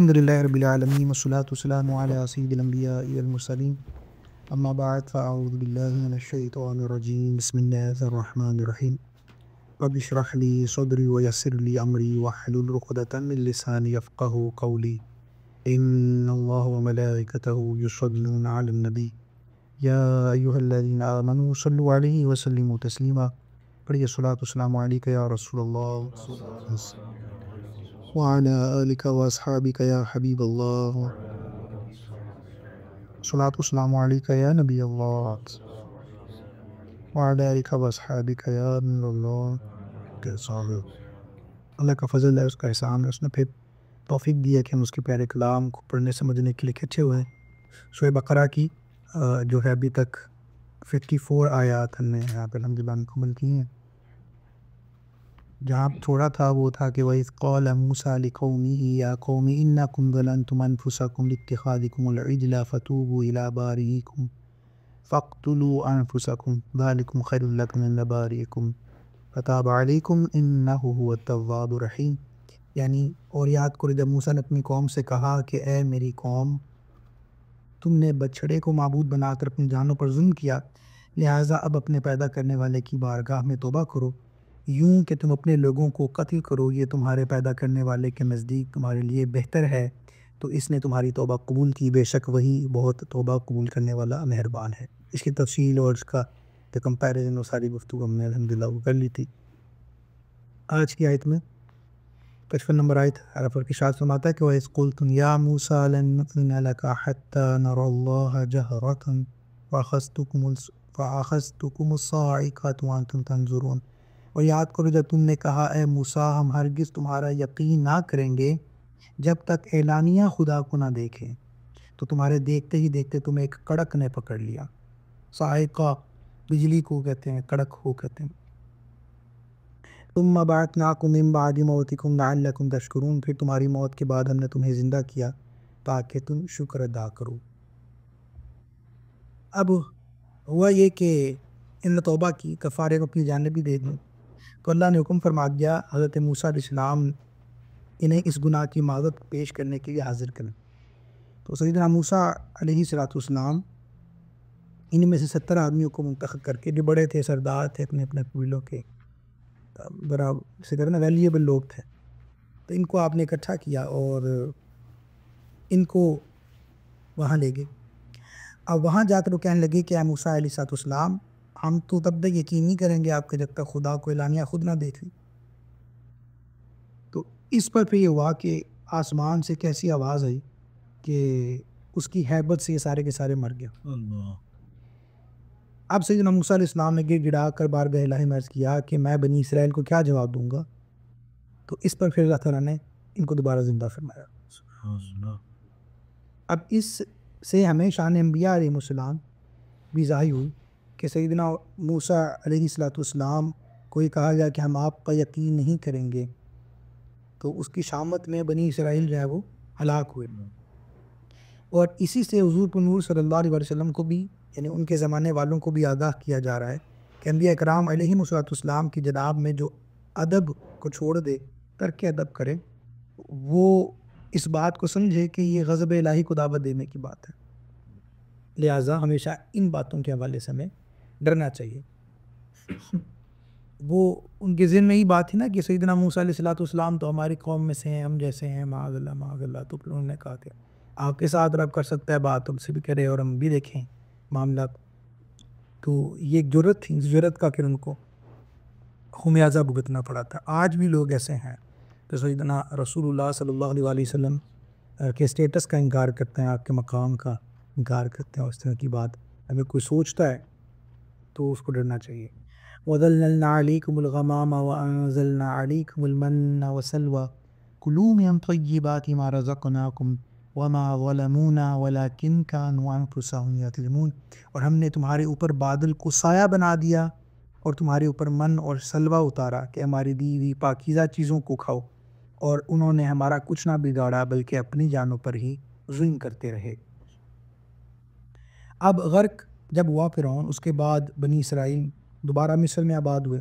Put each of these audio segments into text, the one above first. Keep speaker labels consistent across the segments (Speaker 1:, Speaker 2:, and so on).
Speaker 1: الحمدللہ رب العالمین والصلاة والسلام علی سید الانبیاء والمرسلین اما بعد فاعوذ باللہ من الشیطان الرجیم بسم اللہ الرحمن الرحیم رب اشرح لی صدری ویسر لی امری واحلل عقدۃ من لسانی یفقہوا قولی ان اللہ وملائکتہ یصلون علی النبی یا ایھا الذین آمنوا صلوا علیہ وسلموا تسلیما۔ پڑھیے الصلاۃ والسلام علیک یا رسول اللہ وعلی آلک واصحابک یا حبیب اللہ، الصلاۃ والسلام علیک یا نبی اللہ وعلی آلک واصحابک یا نور اللہ کے صاحب۔ اللہ کا فضل ہے، اس کا احسان ہے، اس نے پھر توفیق دی ہے کہ ہم اس کے پیارے کلام کو پڑھنے سمجھنے کے لیے اکٹھے ہوئے ہیں۔ سورہ بقرہ کی جو ہے ابھی تک 54 آیات ہم نے یہاں پہ الحمدللہ مکمل کی ہیں۔ جہاں تھوڑا تھا وہ تھا کہ وَإِذْ قَالَ مُوسَىٰ لِقَوْمِهِ يَا قَوْمِ إِنَّكُمْ ظَلَمْتُمْ أَنفُسَكُمْ بِاتِّخَاذِكُمُ الْعِجْلَ فَتُوبُوا إِلَىٰ بَارِئِكُمْ فَاقْتُلُوا أَنفُسَكُمْ ذَٰلِكُمْ خَيْرٌ لَكُمْ عِندَ بَارِئِكُمْ فَتَابَ عَلَيْكُمْ إِنَّهُ هُوَ التَّوَّابُ الرَّحِيمُ۔ یعنی اور یاد کرو جب موسیٰ نے اپنی قوم سے کہا کہ اے میری قوم، تم نے بچھڑے کو معبود بنا کر اپنی جانوں پر ظلم کیا، لہٰذا اب اپنے پیدا کرنے والے کی بارگاہ میں توبہ کرو، یوں کہ تم اپنے لوگوں کو قتل کرو، یہ تمہارے پیدا کرنے والے کے نزدیک تمہارے لیے بہتر ہے، تو اس نے تمہاری توبہ قبول کی، بے شک وہی بہت توبہ قبول کرنے والا مہربان ہے۔ اس کی تفصیل اور اس کا کمپیریزن اور ساری گفتگو ہم نے الحمدللہ وہ کر لی تھی۔ آج کی آیت میں 55 نمبر آیت عرف ارشاد فرماتا ہے کہ وَإِذْ قُلْتُمْ يَا مُوسَىٰ لَن نُؤْمِنَ لَكَ حَتَّىٰ نَرَى اللَّهَ جَهْرَةً فَأَخَذْتُكُمُ الصَّاعِقَةُ وَأَنْتُمْ تَنظُرُونَ۔ اور یاد کرو جب تم نے کہا اے موسیٰ ہم ہرگز تمہارا یقین نہ کریں گے جب تک اعلانیہ خدا کو نہ دیکھیں، تو تمہارے دیکھتے ہی دیکھتے تمہیں ایک کڑک نے پکڑ لیا۔ صاعقہ بجلی کو کہتے ہیں، کڑک ہو کہتے ہیں۔ ثم بعثناکم من بعد موتکم لعلکم تشکرون، پھر تمہاری موت کے بعد ہم نے تمہیں زندہ کیا تاکہ تم شکر ادا کرو۔ اب ہوا یہ کہ ان نے توبہ کی، کفارے کو اپنی جانب بھی دے دیں، تو اللہ نے حکم فرما دیا حضرت موسیٰ علیہ السلام انہیں اس گناہ کی معذرت پیش کرنے کے لیے حاضر کریں۔ تو سیدنا موسیٰ علیہ السلام ان میں سے 70 آدمیوں کو منتخب کر کے، جو بڑے تھے، سردار تھے اپنے اپنے قبیلوں کے، بڑا اسے کہتے ہیں نا ویلیبل لوگ تھے، تو ان کو آپ نے اکٹھا کیا اور ان کو وہاں لے گئے۔ اب وہاں جا کر وہ کہنے لگے کہ اے موسیٰ علیہ السلام، ہم تو تب تک یقین نہیں کریں گے آپ کے جب تک خدا کو اعلانیہ خود نہ دیکھ لیں۔ تو اس پر پھر یہ ہوا کہ آسمان سے کیسی آواز آئی کہ اس کی ہیبت سے یہ سارے کے سارے مر گیا۔ اب سیدنا موسیٰ علیہ السلام نے گر گڑا کر بارگاہ الہی میں عرض کیا کہ میں بنی اسرائیل کو کیا جواب دوں گا؟ تو اس پر پھر اللہ تعالیٰ نے ان کو دوبارہ زندہ فرمایا۔ اب اس سے ہمیں شان انبیاء علیہ السلام بھی ظاہر ہوئی کہ سیدنا موسیٰ علیہ السلام کو یہ کہا گیا کہ ہم آپ کا یقین نہیں کریں گے، تو اس کی شامت میں بنی اسرائیل جو ہے وہ ہلاک ہوئے۔ اور اسی سے حضور پر نور صلی اللہ علیہ وسلم کو بھی، یعنی ان کے زمانے والوں کو بھی آگاہ کیا جا رہا ہے کہ انبیاء کرام علیہ السلام کی جناب میں جو ادب کو چھوڑ دے، ترک ادب کرے، وہ اس بات کو سمجھے کہ یہ غضب الہی کو دعوت دینے کی بات ہے، لہٰذا ہمیشہ ان باتوں کے حوالے سے ہمیں ڈرنا چاہیے۔ وہ ان کے ذہن میں ہی بات تھی نا کہ سیدنا موسیٰ علیہ السلام تو ہماری قوم میں سے ہیں، ہم جیسے ہیں، معاذ اللہ معاذ اللہ۔ تو پھر انہوں نے کہا کہ آپ کے ساتھ رب کر سکتا ہے بات، ہم سے بھی کرے اور ہم بھی دیکھیں معاملات۔ تو یہ ایک جرت تھی، اس جرت کا پھر ان کو خمیازہ بھگتنا پڑا تھا۔ آج بھی لوگ ایسے ہیں کہ سیدنا رسول اللہ صلی اللہ علیہ وسلم کے اسٹیٹس کا انکار کرتے ہیں، آپ کے مقام کا انکار کرتے ہیں، اور اس طرح کی بات اگر کوئی سوچتا ہے تو اس کو ڈرنا چاہیے۔ وَظَلَّلْنَا عَلَيْكُمُ الْغَمَامَ وَأَنزَلْنَا عَلَيْكُمُ الْمَنَّ وَالسَّلْوَىٰ كُلُوا مِن طَيِّبَاتِ مَا رَزَقْنَاكُمْ وَمَا ظَلَمُونَا وَلَٰكِن كَانُوا أَنفُسَهُمْ يَظْلِمُونَ۔ اور ہم نے تمہارے اوپر بادل کو سایہ بنا دیا اور تمہارے اوپر من اور سلوہ اتارا کہ ہماری دی ہوئی پاکیزہ چیزوں کو کھاؤ، اور انہوں نے ہمارا کچھ نہ بگاڑا بلکہ اپنی جانوں پر ہی ظلم کرتے رہے۔ اب غرق جب ہوا فرعون، اس کے بعد بنی اسرائیل دوبارہ مصر میں آباد ہوئے،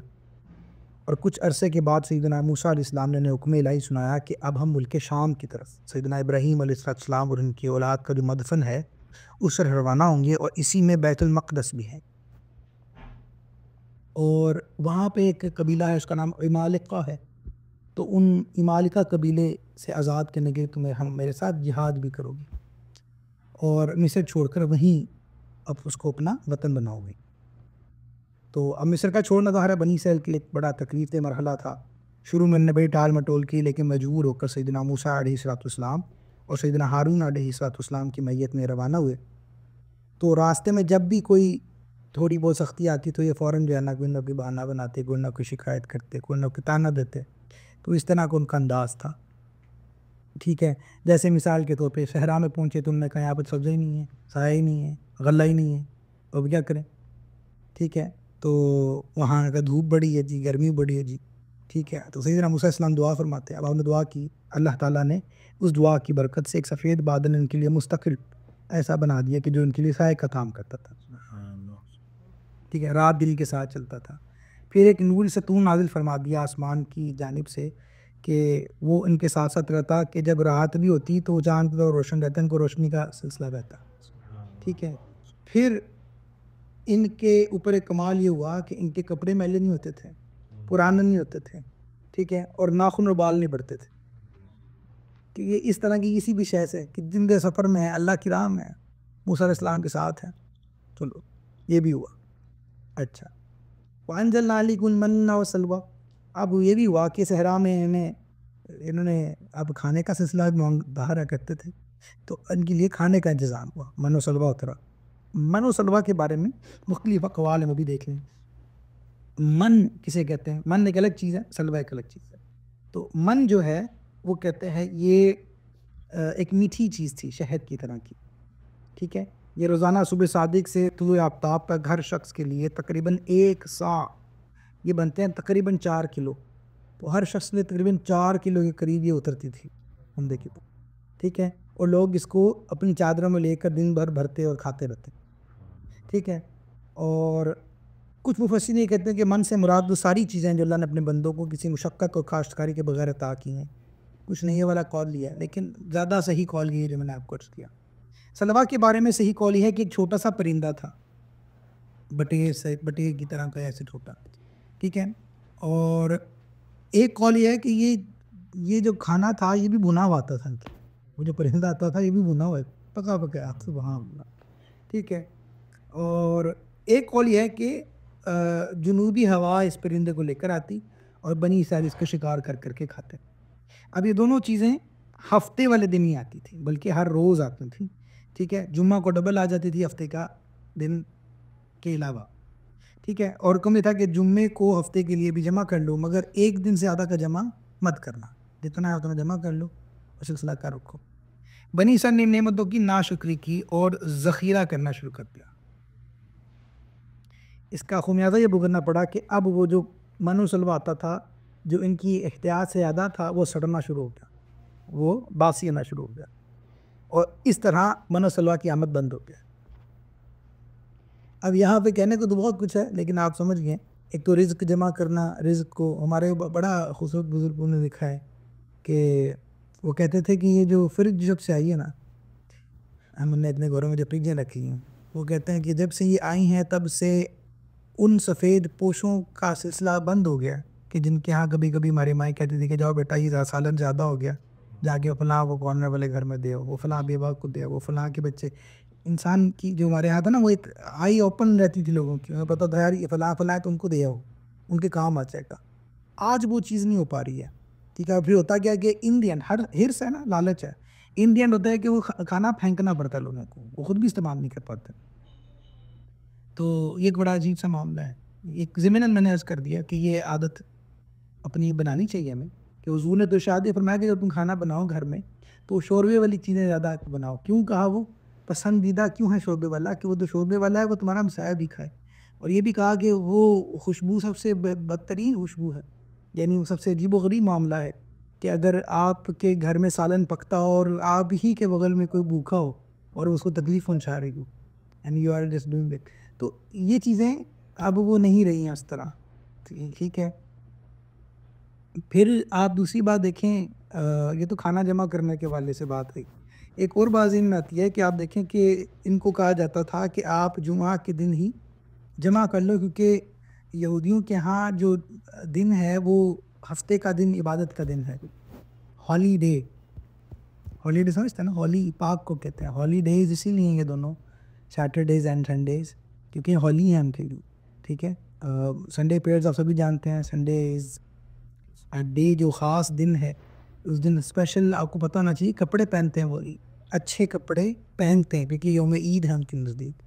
Speaker 1: اور کچھ عرصے کے بعد سیدنا موسیٰ علیہ السلام نے حکم الہی سنایا کہ اب ہم ملک شام کی طرف سیدنا ابراہیم علیہ السلام اور ان کی اولاد کا جو مدفن ہے اس سے روانہ ہوں گے، اور اسی میں بیت المقدس بھی ہے۔ اور وہاں پہ ایک قبیلہ ہے، اس کا نام عمالقہ ہے، تو ان عمالقہ قبیلے سے آزاد کرنے کے تمہیں میرے ساتھ جہاد بھی کرو گے، اور مصر چھوڑ کر وہیں اب اس کو اپنا وطن بناؤ گے۔ تو اب مصر کا چھوڑنا تو ہر بنی اسرائیل کے لیے ایک بڑا تکلیف دہ مرحلہ تھا۔ شروع میں نے بڑی ٹال مٹول کی، لیکن مجبور ہو کر سیدنا موسیٰ علیہ السلام اور سیدنا ہارون علیہ السلام کی میت میں روانہ ہوئے۔ تو راستے میں جب بھی کوئی تھوڑی بہت سختی آتی تو یہ فوراً جو ہے نا کوئی نہ کوئی بہانہ بناتے، کوئی نہ کوئی شکایت کرتے، کوئی نہ کوئی تانا دیتے۔ تو اس طرح کا ان کا انداز تھا، ٹھیک ہے۔ جیسے مثال کے طور پہ صحرا میں پہنچے، تم نے کہا یہاں پہ سبزی ہی نہیں ہے، سایہ ہی نہیں ہے، غلہ ہی نہیں ہے، اب کیا کریں، ٹھیک ہے۔ تو وہاں کا دھوپ بڑی ہے جی، گرمی بڑی ہے جی، ٹھیک ہے۔ تو سیدنا موسیٰ علیہ السلام دعا فرماتے ہیں، اب آپ نے دعا کی، اللہ تعالیٰ نے اس دعا کی برکت سے ایک سفید بادل ان کے لیے مستقل ایسا بنا دیا کہ جو ان کے لیے سائے کا کام کرتا تھا، ٹھیک ہے، رات دن کے ساتھ چلتا تھا۔ پھر ایک نور ستون نازل فرما دیا آسمان کی جانب سے کہ وہ ان کے ساتھ ساتھ رہتا، کہ جب رات بھی ہوتی تو چاند تو روشن رہتا، ان کو روشنی کا سلسلہ رہتا، ٹھیک ہے۔ پھر ان کے اوپر ایک کمال یہ ہوا کہ ان کے کپڑے میلے نہیں ہوتے تھے، پرانے نہیں ہوتے تھے، ٹھیک ہے، اور ناخن اور بال نہیں بڑھتے تھے، کہ یہ اس طرح کی کسی بھی شے سے کہ زندہ سفر میں ہے، اللہ کی راہ میں ہے، موسیٰ علیہ السلام کے ساتھ ہے، چلو یہ بھی ہوا۔ اچھا، وَأَنزَلْنَا عَلَيْكُمُ الْمَنَّ وَالسَّلْوَىٰ، اب یہ بھی ہوا کہ صحرا میں انہوں نے اب کھانے کا سلسلہ باہر کرتے تھے، تو ان کے لیے کھانے کا انتظام ہوا، من و سلویٰ اترا۔ من و سلویٰ کے بارے میں مختلف اقوال میں بھی دیکھ لیں۔ من کسے کہتے ہیں؟ من ایک الگ چیز ہے، سلویٰ ایک الگ چیز ہے۔ تو من جو ہے وہ کہتے ہیں یہ ایک میٹھی چیز تھی، شہد کی طرح کی، ٹھیک ہے۔ یہ روزانہ صبح صادق سے طلوع آفتاب تک ہر شخص کے لیے تقریباً 1 صاع، یہ بنتے ہیں تقریباً 4 کلو، تو ہر شخص میں تقریباً 4 کلو کے قریب یہ اترتی تھی عمدے کی، ٹھیک ہے۔ اور لوگ اس کو اپنی چادروں میں لے کر دن بھر بھرتے اور کھاتے رہتے، ٹھیک ہے۔ اور کچھ مفسرین یہ کہتے ہیں کہ من سے مراد وہ ساری چیزیں جو اللہ نے اپنے بندوں کو کسی مشقت اور کاشتکاری کے بغیر عطا کی ہیں، کچھ نے یہ والا قول لیا ہے، لیکن زیادہ صحیح قول یہ ہے جو میں نے آپ کو عرض کیا۔ سلویٰ کے بارے میں صحیح قول یہ ہے کہ ایک چھوٹا سا پرندہ تھا، بٹیر کی طرح کا ایسے چھوٹا، ٹھیک ہے۔ اور ایک قول یہ ہے کہ یہ جو کھانا تھا یہ بھی بھنا ہوا آتا تھا، وہ جو پرندہ آتا تھا یہ بھی بھنا ہوا ہے، پکا پکا، سبحان اللہ، ٹھیک ہے۔ اور ایک قول یہ ہے کہ جنوبی ہوا اس پرندے کو لے کر آتی اور بنی اسرائیل اس کا شکار کر کر کے کھاتے۔ اب یہ دونوں چیزیں ہفتے والے دن ہی آتی تھیں، بلکہ ہر روز آتی تھیں، ٹھیک ہے۔ جمعہ کو ڈبل آ جاتی تھی ہفتے کا دن کے علاوہ، ٹھیک ہے۔ اور حکم یہ تھا کہ جمعے کو ہفتے کے لیے بھی جمع کر لو، مگر ایک دن سے زیادہ کا جمع مت کرنا، جتنا ہے اتنا جمع کر لو اور سلسلہ کا رکھو۔ بنی اسرائیل نے نعمتوں کی ناشکری کی اور ذخیرہ کرنا شروع کر دیا۔ اس کا خمیازہ یہ بھگتنا پڑا کہ اب وہ جو من و سلویٰ آتا تھا جو ان کی احتیاط سے زیادہ تھا وہ سڑنا شروع ہو گیا، وہ باسی ہونا شروع ہو گیا، اور اس طرح من و سلویٰ کی آمد بند ہو گیا۔ اب یہاں پہ کہنے کو تو بہت کچھ ہے، لیکن آپ سمجھ گئے۔ ایک تو رزق جمع کرنا، رزق کو ہمارے بڑا خوبصورت بزرگوں نے لکھا ہے کہ وہ کہتے تھے کہ یہ جو فرج جب سے آئی ہے نا، ہم نے اتنے گھروں میں جو فریجیں رکھی ہیں، وہ کہتے ہیں کہ جب سے یہ آئی ہیں تب سے ان سفید پوشوں کا سلسلہ بند ہو گیا، کہ جن کے ہاں کبھی کبھی ہماری مائیں کہتی تھی کہ جاؤ بیٹا یہ سالن زیادہ ہو گیا، جا کے فلاں وہ کارنر والے گھر میں دے، وہ فلاں بیوہ کو دے، وہ فلاں کے بچے۔ انسان کی جو ہمارے یہاں تھا نا وہ ایک آئی اوپن رہتی تھی لوگوں کی، پتہ تھا یار یہ فلاں فلاں ہے تو ان کو دے آؤ، ان کے کام آ جائے گا۔ آج وہ چیز نہیں ہو پا رہی ہے، ٹھیک ہے۔ پھر ہوتا کیا کہ انڈین ہرس ہے نا، لالچ ہے، انڈین ہوتا ہے کہ وہ کھانا پھینکنا پڑتا ہے لوگوں کو، وہ خود بھی استعمال نہیں کر پاتے۔ تو یہ ایک بڑا عجیب سا معاملہ ہے۔ ایک ضمناً میں نے عرض کر دیا کہ یہ عادت اپنی بنانی چاہیے ہمیں، کہ حضور نے تو ارشاد فرمایا کہ جب تم کھانا بناؤ گھر میں تو شوربے والی چیزیں زیادہ بناؤ۔ کیوں کہا وہ پسندیدہ کیوں ہے شوربے والا؟ کہ وہ جو شوربے والا ہے وہ تمہارا مسائب بھی کھائے، اور یہ بھی کہا کہ وہ خوشبو سب سے بدترین خوشبو ہے، یعنی وہ سب سے عجیب و غریب معاملہ ہے کہ اگر آپ کے گھر میں سالن پکتا ہو اور آپ ہی کے بغل میں کوئی بھوکا ہو اور اس کو تکلیف پہنچا رہی ہو، and you are just doing it, تو یہ چیزیں اب وہ نہیں رہی ہیں اس طرح، ٹھیک ہے۔ پھر آپ دوسری بات دیکھیں، یہ تو کھانا جمع کرنے کے والے سے بات ہوئی. ایک اور بات ذہن میں آتی ہے کہ آپ دیکھیں کہ ان کو کہا جاتا تھا کہ آپ جمعہ کے دن ہی جمع کر لو، کیونکہ یہودیوں کے ہاں جو دن ہے وہ ہفتے کا دن عبادت کا دن ہے. ہولی ڈے، ہولی ڈے سمجھتے ہیں نا، ہولی پاک کو کہتے ہیں. ہولی ڈیز اسی لیے یہ دونوں سیٹرڈیز اینڈ سنڈیز، کیونکہ ہولی ہیں ان کے لیے. ٹھیک ہے. سنڈے پیئرز آپ سبھی جانتے ہیں. سنڈے از ڈے جو خاص دن ہے. اس دن اسپیشل آپ کو پتہ ہونا چاہیے کپڑے پہنتے ہیں، وہ اچھے کپڑے پہنتے ہیں کیونکہ یوم عید ہے ان کے نزدیک.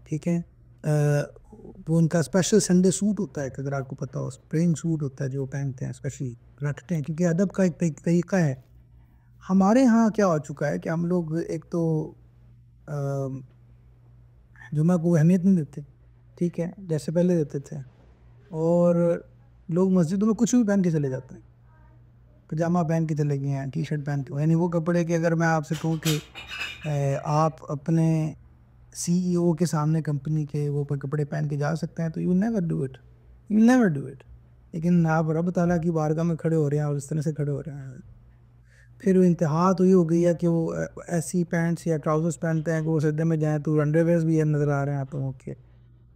Speaker 1: ٹھیک ہے. وہ ان کا اسپیشل سنڈے سوٹ ہوتا ہے، اگر آپ کو پتہ ہو، اسپرنگ سوٹ ہوتا ہے جو پہنتے ہیں، اسپیشلی رکھتے ہیں کیونکہ ادب کا ایک طریقہ ہے. ہمارے ہاں کیا ہو چکا ہے کہ ہم لوگ ایک تو جمعہ کو اہمیت نہیں دیتے، ٹھیک ہے، جیسے پہلے دیتے تھے، اور لوگ مسجدوں میں کچھ بھی پہن کے چلے جاتے ہیں. پجامہ پہن کے چلے گئے ہیں، ٹی شرٹ پہن کے، یعنی وہ کپڑے کہ اگر میں آپ سے کہوں کہ آپ اپنے سی ای او کے سامنے کمپنی کے وہ کپڑے پہن کے جا سکتے ہیں تو you never do it, you never do it. لیکن آپ رب تعالیٰ کی بارگاہ میں کھڑے ہو رہے ہیں اور اس طرح سے کھڑے ہو رہے ہیں. پھر وہ انتہا تو یہ ہو گئی ہے کہ وہ ایسی پینٹس یا ٹراؤزرس پہنتے ہیں کہ وہ سجدے میں جائیں تو انڈر ویئرز بھی نظر آ رہے ہیں آپ لوگوں کے،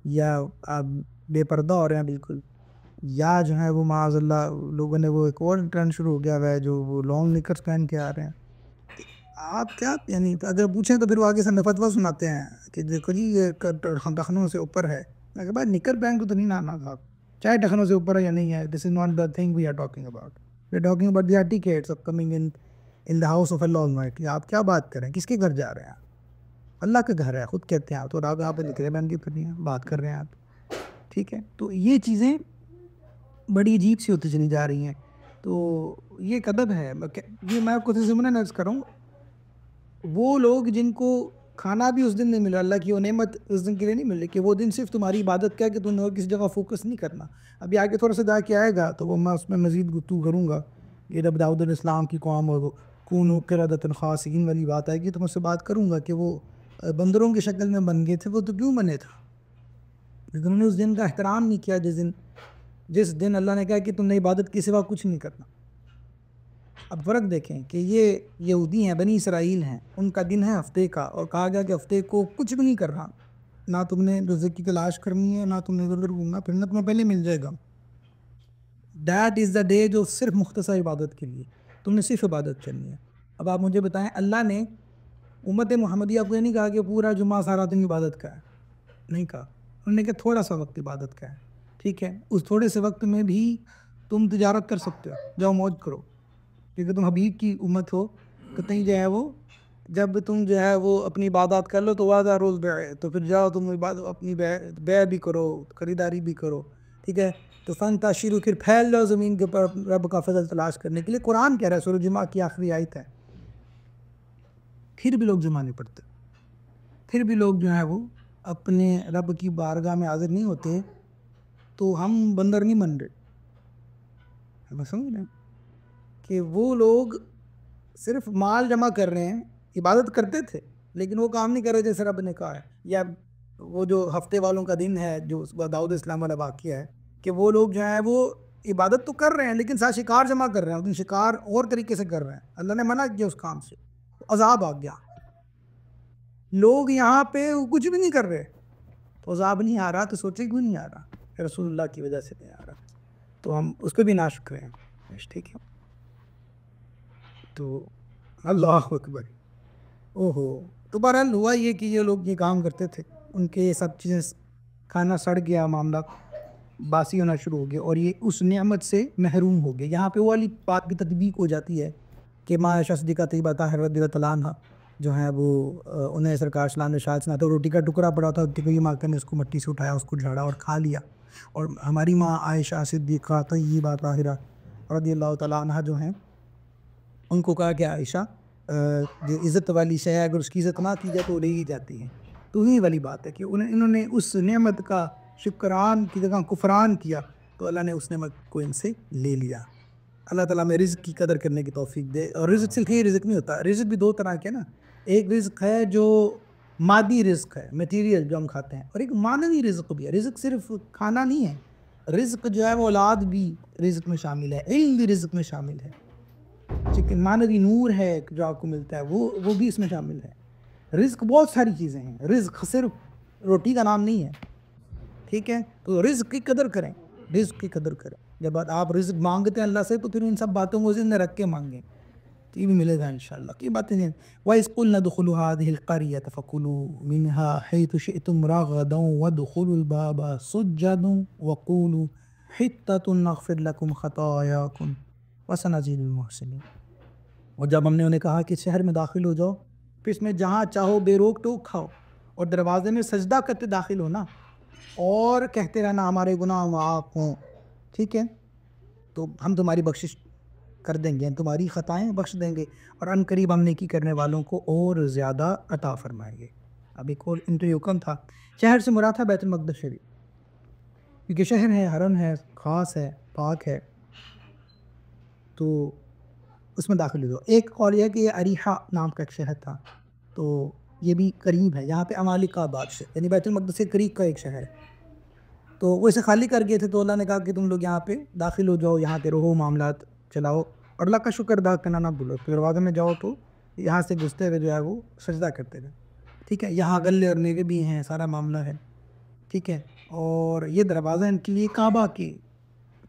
Speaker 1: یا آپ بے پردہ ہو رہے ہیں بالکل، یا جو ہے وہ معاذ اللہ لوگوں نے وہ ایک اور ٹرینڈ شروع ہو گیا ہوا ہے جو وہ لانگ نکرز پہن کے آ رہے ہیں. آپ کیا یعنی اگر پوچھیں تو پھر وہ آگے سے فتویٰ سناتے ہیں کہ دیکھو جی یہ ٹخنوں سے اوپر ہے. میں کہا بھائی نکر پہن کو تو نہیں نانا تھا، چاہے ٹخنوں سے اوپر ہے یا نہیں ہے. This is not the thing we are talking about. We are talking about the etiquettes of coming in the house of اللہ آلمائٹی. آپ کیا بات کریں، کس کے گھر جا رہے ہیں آپ؟ اللہ کا گھر ہے، خود کہتے ہیں آپ، تو آپ یہاں پہ نکرے پہن کے پھر رہی ہیں، بات کر رہے ہیں آپ. ٹھیک ہے. تو یہ چیزیں بڑی عجیب سی ہوتی چلی جا رہی ہیں. تو یہ ایک ادب ہے. یہ میں آپ کو ضمن عرض کروں، وہ لوگ جن کو کھانا بھی اس دن نہیں ملا، اللہ کی وہ نعمت اس دن کے لیے نہیں ملی کہ وہ دن صرف تمہاری عبادت کیا کہ تم نے اور کسی جگہ فوکس نہیں کرنا. ابھی آگے تھوڑا سا جا کے آئے گا تو وہ میں اس میں مزید گفتگو کروں گا. یہ جب داؤد علیہ السلام کی قوم اور کونوا قردۃ خاسئین والی بات آئے گی تو میں اس سے بات کروں گا کہ وہ بندروں کی شکل میں بن گئے تھے. وہ تو کیوں بنے تھا؟ لیکن انہوں نے اس دن کا احترام نہیں کیا جس دن اللہ نے کہا کہ تم نے عبادت کے سوا کچھ نہیں کرنا. اب فرق دیکھیں کہ یہ یہودی ہیں، بنی اسرائیل ہیں، ان کا دن ہے ہفتے کا، اور کہا گیا کہ ہفتے کو کچھ بھی نہیں کر رہا، نہ تم نے رزق کی تلاش کرنی ہے، نہ تم نے ادھر ادھر گھومنا پھرنا، تمہیں پہلے مل جائے گا. دیٹ از دا ڈے جو صرف مختصر عبادت کے لیے تم نے صرف عبادت کرنی ہے. اب آپ مجھے بتائیں، اللہ نے امت محمدیہ کو یہ نہیں کہا کہ پورا جمعہ سارا دن عبادت کا ہے، نہیں کہا. انہوں نے کہا تھوڑا سا وقت عبادت کا ہے. ٹھیک ہے. اس تھوڑے سے وقت میں بھی تم تجارت کر سکتے ہو، جاؤ موج کرو، کیونکہ تم حبیب کی امت ہو. کتنی جو ہے وہ جب تم جو ہے وہ اپنی عبادات کر لو تو وعدہ روز بیع، تو پھر جاؤ تم اپنی بیع بھی کرو، خریداری بھی کرو. ٹھیک ہے. تو فن تاشیرو، پھر پھیل جاؤ زمین کے اوپر رب کا فضل تلاش کرنے کے لیے. قرآن کہہ رہا ہے، سورہ جمعہ کی آخری آیت ہے. پھر بھی لوگ جمعہ نہیں پڑھتے، پھر بھی لوگ جو ہے وہ اپنے رب کی بارگاہ میں حاضر نہیں ہوتے. تو ہم بندر نہیں بن رہے. ہم سمجھ رہے ہیں کہ وہ لوگ صرف مال جمع کر رہے ہیں، عبادت کرتے تھے لیکن وہ کام نہیں کر رہے جیسے رب نے کہا ہے. یا وہ جو ہفتے والوں کا دن ہے جو داؤد اسلام والا واقعہ ہے کہ وہ لوگ جو ہیں وہ عبادت تو کر رہے ہیں لیکن ساتھ شکار جمع کر رہے ہیں، اس دن شکار اور طریقے سے کر رہے ہیں. اللہ نے منع کیا اس کام سے، عذاب آ گیا. لوگ یہاں پہ کچھ بھی نہیں کر رہے، تو عذاب نہیں آ رہا تو سوچے کیوں نہیں آ رہا؟ رسول اللہ کی وجہ سے نہیں آ رہا. تو ہم اس پہ بھی ناشکر ہیں. ٹھیک ہے. تو اللہ اکبر. اوہو. تو بہرحال ہوا یہ کہ یہ لوگ یہ کام کرتے تھے، ان کے یہ سب چیزیں کھانا سڑ گیا، معاملہ باسی ہونا شروع ہو گیا اور یہ اس نعمت سے محروم ہو گئے. یہاں پہ وہ والی بات کی تطبیق ہو جاتی ہے کہ ماں عائشہ صدیقہ طیبہ طاہرہ رضی اللہ عنہا جو ہیں وہ انہیں سرکار صلی اللہ علیہ وسلم نے سناتا، روٹی کا ٹکڑا پڑا تھا، یہ ماں نے اس کو مٹی سے اٹھایا، اس کو جھاڑا اور کھا لیا. اور ہماری ماں عائشہ صدیقہ طیبہ طاہرہ رضی اللہ تعالیٰ عنہا جو ہیں ان کو کہا کہ عائشہ جو عزت والی شے ہے اگر اس کی عزت نہ کی جائے تو لے ہی جاتی ہیں. تو یہی والی بات ہے کہ انہوں نے اس نعمت کا شکران کی جگہ کفران کیا تو اللہ نے اس نعمت کو ان سے لے لیا. اللہ تعالیٰ میں رزق کی قدر کرنے کی توفیق دے. اور رزق صرف یہ رزق نہیں ہوتا، رزق بھی دو طرح کے نا. ایک رزق ہے جو مادی رزق ہے، میٹیریل جو ہم کھاتے ہیں، اور ایک معنوی رزق بھی ہے. رزق صرف کھانا نہیں ہے، رزق جو ہے وہ اولاد بھی رزق میں شامل ہے، علم بھی رزق میں شامل ہے، لیکن معنوی نور ہے جو آپ کو ملتا ہے وہ بھی اس میں شامل ہے۔ رزق بہت ساری چیزیں ہیں، رزق صرف روٹی کا نام نہیں ہے، ٹھیک ہے؟ تو رزق کی قدر کریں، رزق کی قدر کریں۔ جب آپ رزق مانگتے ہیں اللہ سے تو پھر ان سب باتوں کو ذہن میں رکھ کے مانگیں، تو یہ بھی ملے گا انشاءاللہ۔ کی باتیں ہیں وَإِذْ قُلْنَا ادْخُلُوا هَٰذِهِ الْقَرْيَةَ فَكُلُوا مِنْهَا حَيْثُ شِئْتُمْ رَغَدًا وَادْخُلُوا الْبَابَ سُجَّدًا وَقُولُوا حِطَّةٌ نَغْفِرْ لَكُمْ خَطَايَاكُمْ وَسَنَزِيدُ الْمُحْسِنِينَ۔ اور جب ہم نے انہیں کہا کہ شہر میں داخل ہو جاؤ، پھر اس میں جہاں چاہو بے روک ٹوک کھاؤ، اور دروازے میں سجدہ کرتے داخل ہونا، اور کہتے رہنا ہمارے گناہ معاف ہوں، ٹھیک ہے؟ تو ہم تمہاری بخشش کر دیں گے، تمہاری خطائیں بخش دیں گے، اور ان قریب ہم نیکی کرنے والوں کو اور زیادہ عطا فرمائیں گے۔ اب ایک اور انتہائی حکم تھا، شہر سے مراد تھا بیت المقدس شریف، کیونکہ شہر ہے، حرم ہے، خاص ہے، پاک ہے، تو اس میں داخل ہو جاؤ۔ ایک اور یہ کہ یہ اریحہ نام کا ایک شہر تھا، تو یہ بھی قریب ہے، یہاں پہ عمالقہ آباد سے، یعنی بیت المقدس کے قریب کا ایک شہر ہے، تو وہ اسے خالی کر گئے تھے، تو اللہ نے کہا کہ تم لوگ یہاں پہ داخل ہو جاؤ، یہاں پہ رہو، معاملات چلاؤ، اور اللہ کا شکر ادا کرنا نہ بھولو۔ پھر دروازے میں جاؤ تو یہاں سے گھستے ہوئے جو ہے وہ سجدہ کرتے رہے، ٹھیک ہے؟ یہاں غلے اور میوے بھی ہیں، سارا معاملہ ہے، ٹھیک ہے؟ اور یہ دروازہ ان کے لیے کعبہ کی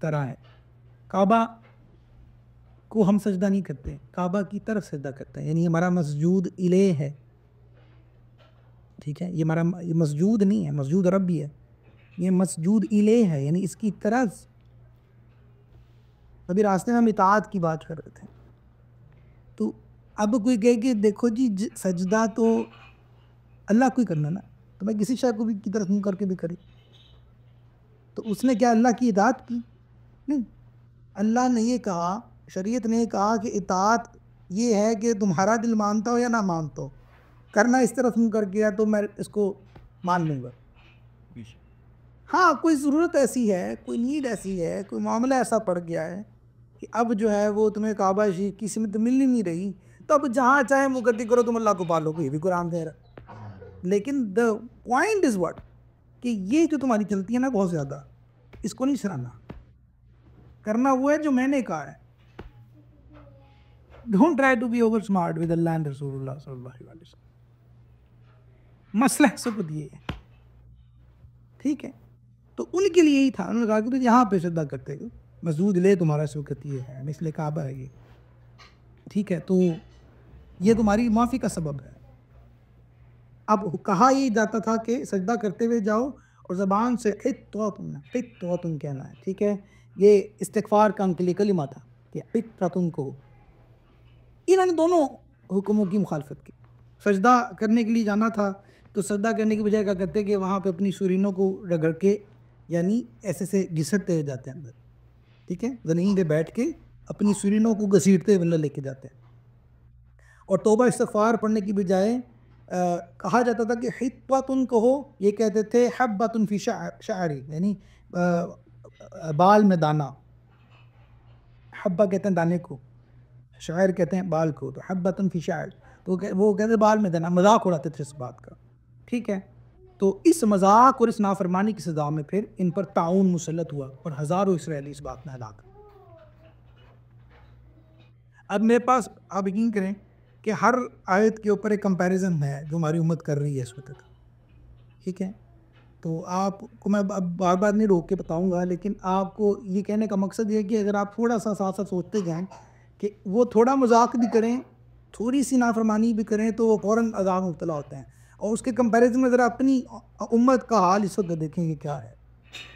Speaker 1: طرح ہے۔ کعبہ کو ہم سجدہ نہیں کرتے، کعبہ کی طرف سجدہ کرتے ہیں، یعنی ہمارا مسجود الیہ ہے، ٹھیک ہے؟ یہ ہمارا یہ مسجود نہیں ہے، مسجود رب بھی ہے، یہ مسجود الیہ ہے، یعنی اس کی طرف۔ ابھی راستے میں ہم اطاعت کی بات کر رہے تھے، تو اب کوئی کہے کہ دیکھو جی سجدہ تو اللہ کو ہی کرنا نا، تو میں کسی شے کو بھی کی طرف منہ کر کے بھی کرے، تو اس نے کیا اللہ کی اطاعت کی؟ نہیں، اللہ نے یہ کہا، شریعت نے یہ کہا کہ اطاعت یہ ہے کہ تمہارا دل مانتا ہو یا نہ مانتا ہو، کرنا اس طرف منہ کر کے ہے تو میں اس کو مان لوں گا۔ ہاں کوئی ضرورت ایسی ہے، کوئی نیڈ ایسی ہے، کوئی معاملہ ایسا پڑ گیا ہے کہ اب جو ہے وہ تمہیں کعبہ شریف کی سمت مل نہیں رہی، تو اب جہاں چاہے مقدی کرو، تم اللہ کو پالو، یہ بھی قرآن کہہ رہا۔ لیکن دا پوائنٹ از واٹ، کہ یہ جو تمہاری چلتی ہے نا بہت زیادہ، اس کو نہیں سرانا، کرنا وہ ہے جو میں نے کہا ہے۔ Don't try to be over smart with Allah and رسول اللہ صلی اللہ علیہ وسلم۔ مسئلہ سب یہ ہے، ٹھیک ہے؟ تو ان کے لیے ہی تھا، انہوں نے کہا کہ یہاں پہ سجدہ کرتے ہو، مسجود لے تمہارا اس وقت یہ ہے، مثل کعبہ ہے یہ، ٹھیک ہے؟ تو یہ تمہاری معافی کا سبب ہے۔ اب کہا یہ جاتا تھا کہ سجدہ کرتے ہوئے جاؤ، اور زبان سے حطۃ کہنا ہے، ٹھیک ہے؟ یہ استغفار کا ان کے لیے کلمہ تھا کہ حطۃ کو، انہوں نے دونوں حکموں کی مخالفت کی۔ سجدہ کرنے کے لیے جانا تھا تو سجدہ کرنے کی بجائے کیا کرتے کہ وہاں پہ اپنی شرینوں کو رگڑ کے، یعنی ایسے سے گھسٹتے ہوئے جاتے ہیں اندر، ٹھیک ہے؟ زمین پہ بیٹھ کے اپنی شرینوں کو گھسیٹتے ہوئے لے کے جاتے ہیں، اور توبہ استغفار پڑھنے کی بجائے کہا جاتا تھا کہ حطۃ کہو، یہ کہتے تھے حبۃ فی شعری، یعنی بال میں دانہ، حبہ کہتے ہیں دانے کو، شعر کہتے ہیں بال کو، تو حبۃ فی شعر، تو وہ کہتے بال میں دانہ، مذاق اڑاتے تھے اس بات کا، ٹھیک ہے؟ تو اس مذاق اور اس نافرمانی کی سزا میں پھر ان پر طاعون مسلط ہوا، اور ہزاروں اسرائیلی اس بات میں ہلاک۔ اب میرے پاس آپ یقین کریں کہ ہر آیت کے اوپر ایک کمپیریزن ہے جو ہماری امت کر رہی ہے اس وقت، ٹھیک ہے؟ تو آپ کو میں اب بار بار نہیں روک کے بتاؤں گا، لیکن آپ کو یہ کہنے کا مقصد یہ ہے کہ اگر آپ تھوڑا سا ساتھ ساتھ سوچتے جائیں کہ وہ تھوڑا مذاق بھی کریں، تھوڑی سی نافرمانی بھی کریں، تو وہ فوراً عذاب میں مبتلا ہوتے ہیں، اور اس کے کمپیریزن میں ذرا اپنی امت کا حال اس وقت دیکھیں کہ کیا ہے،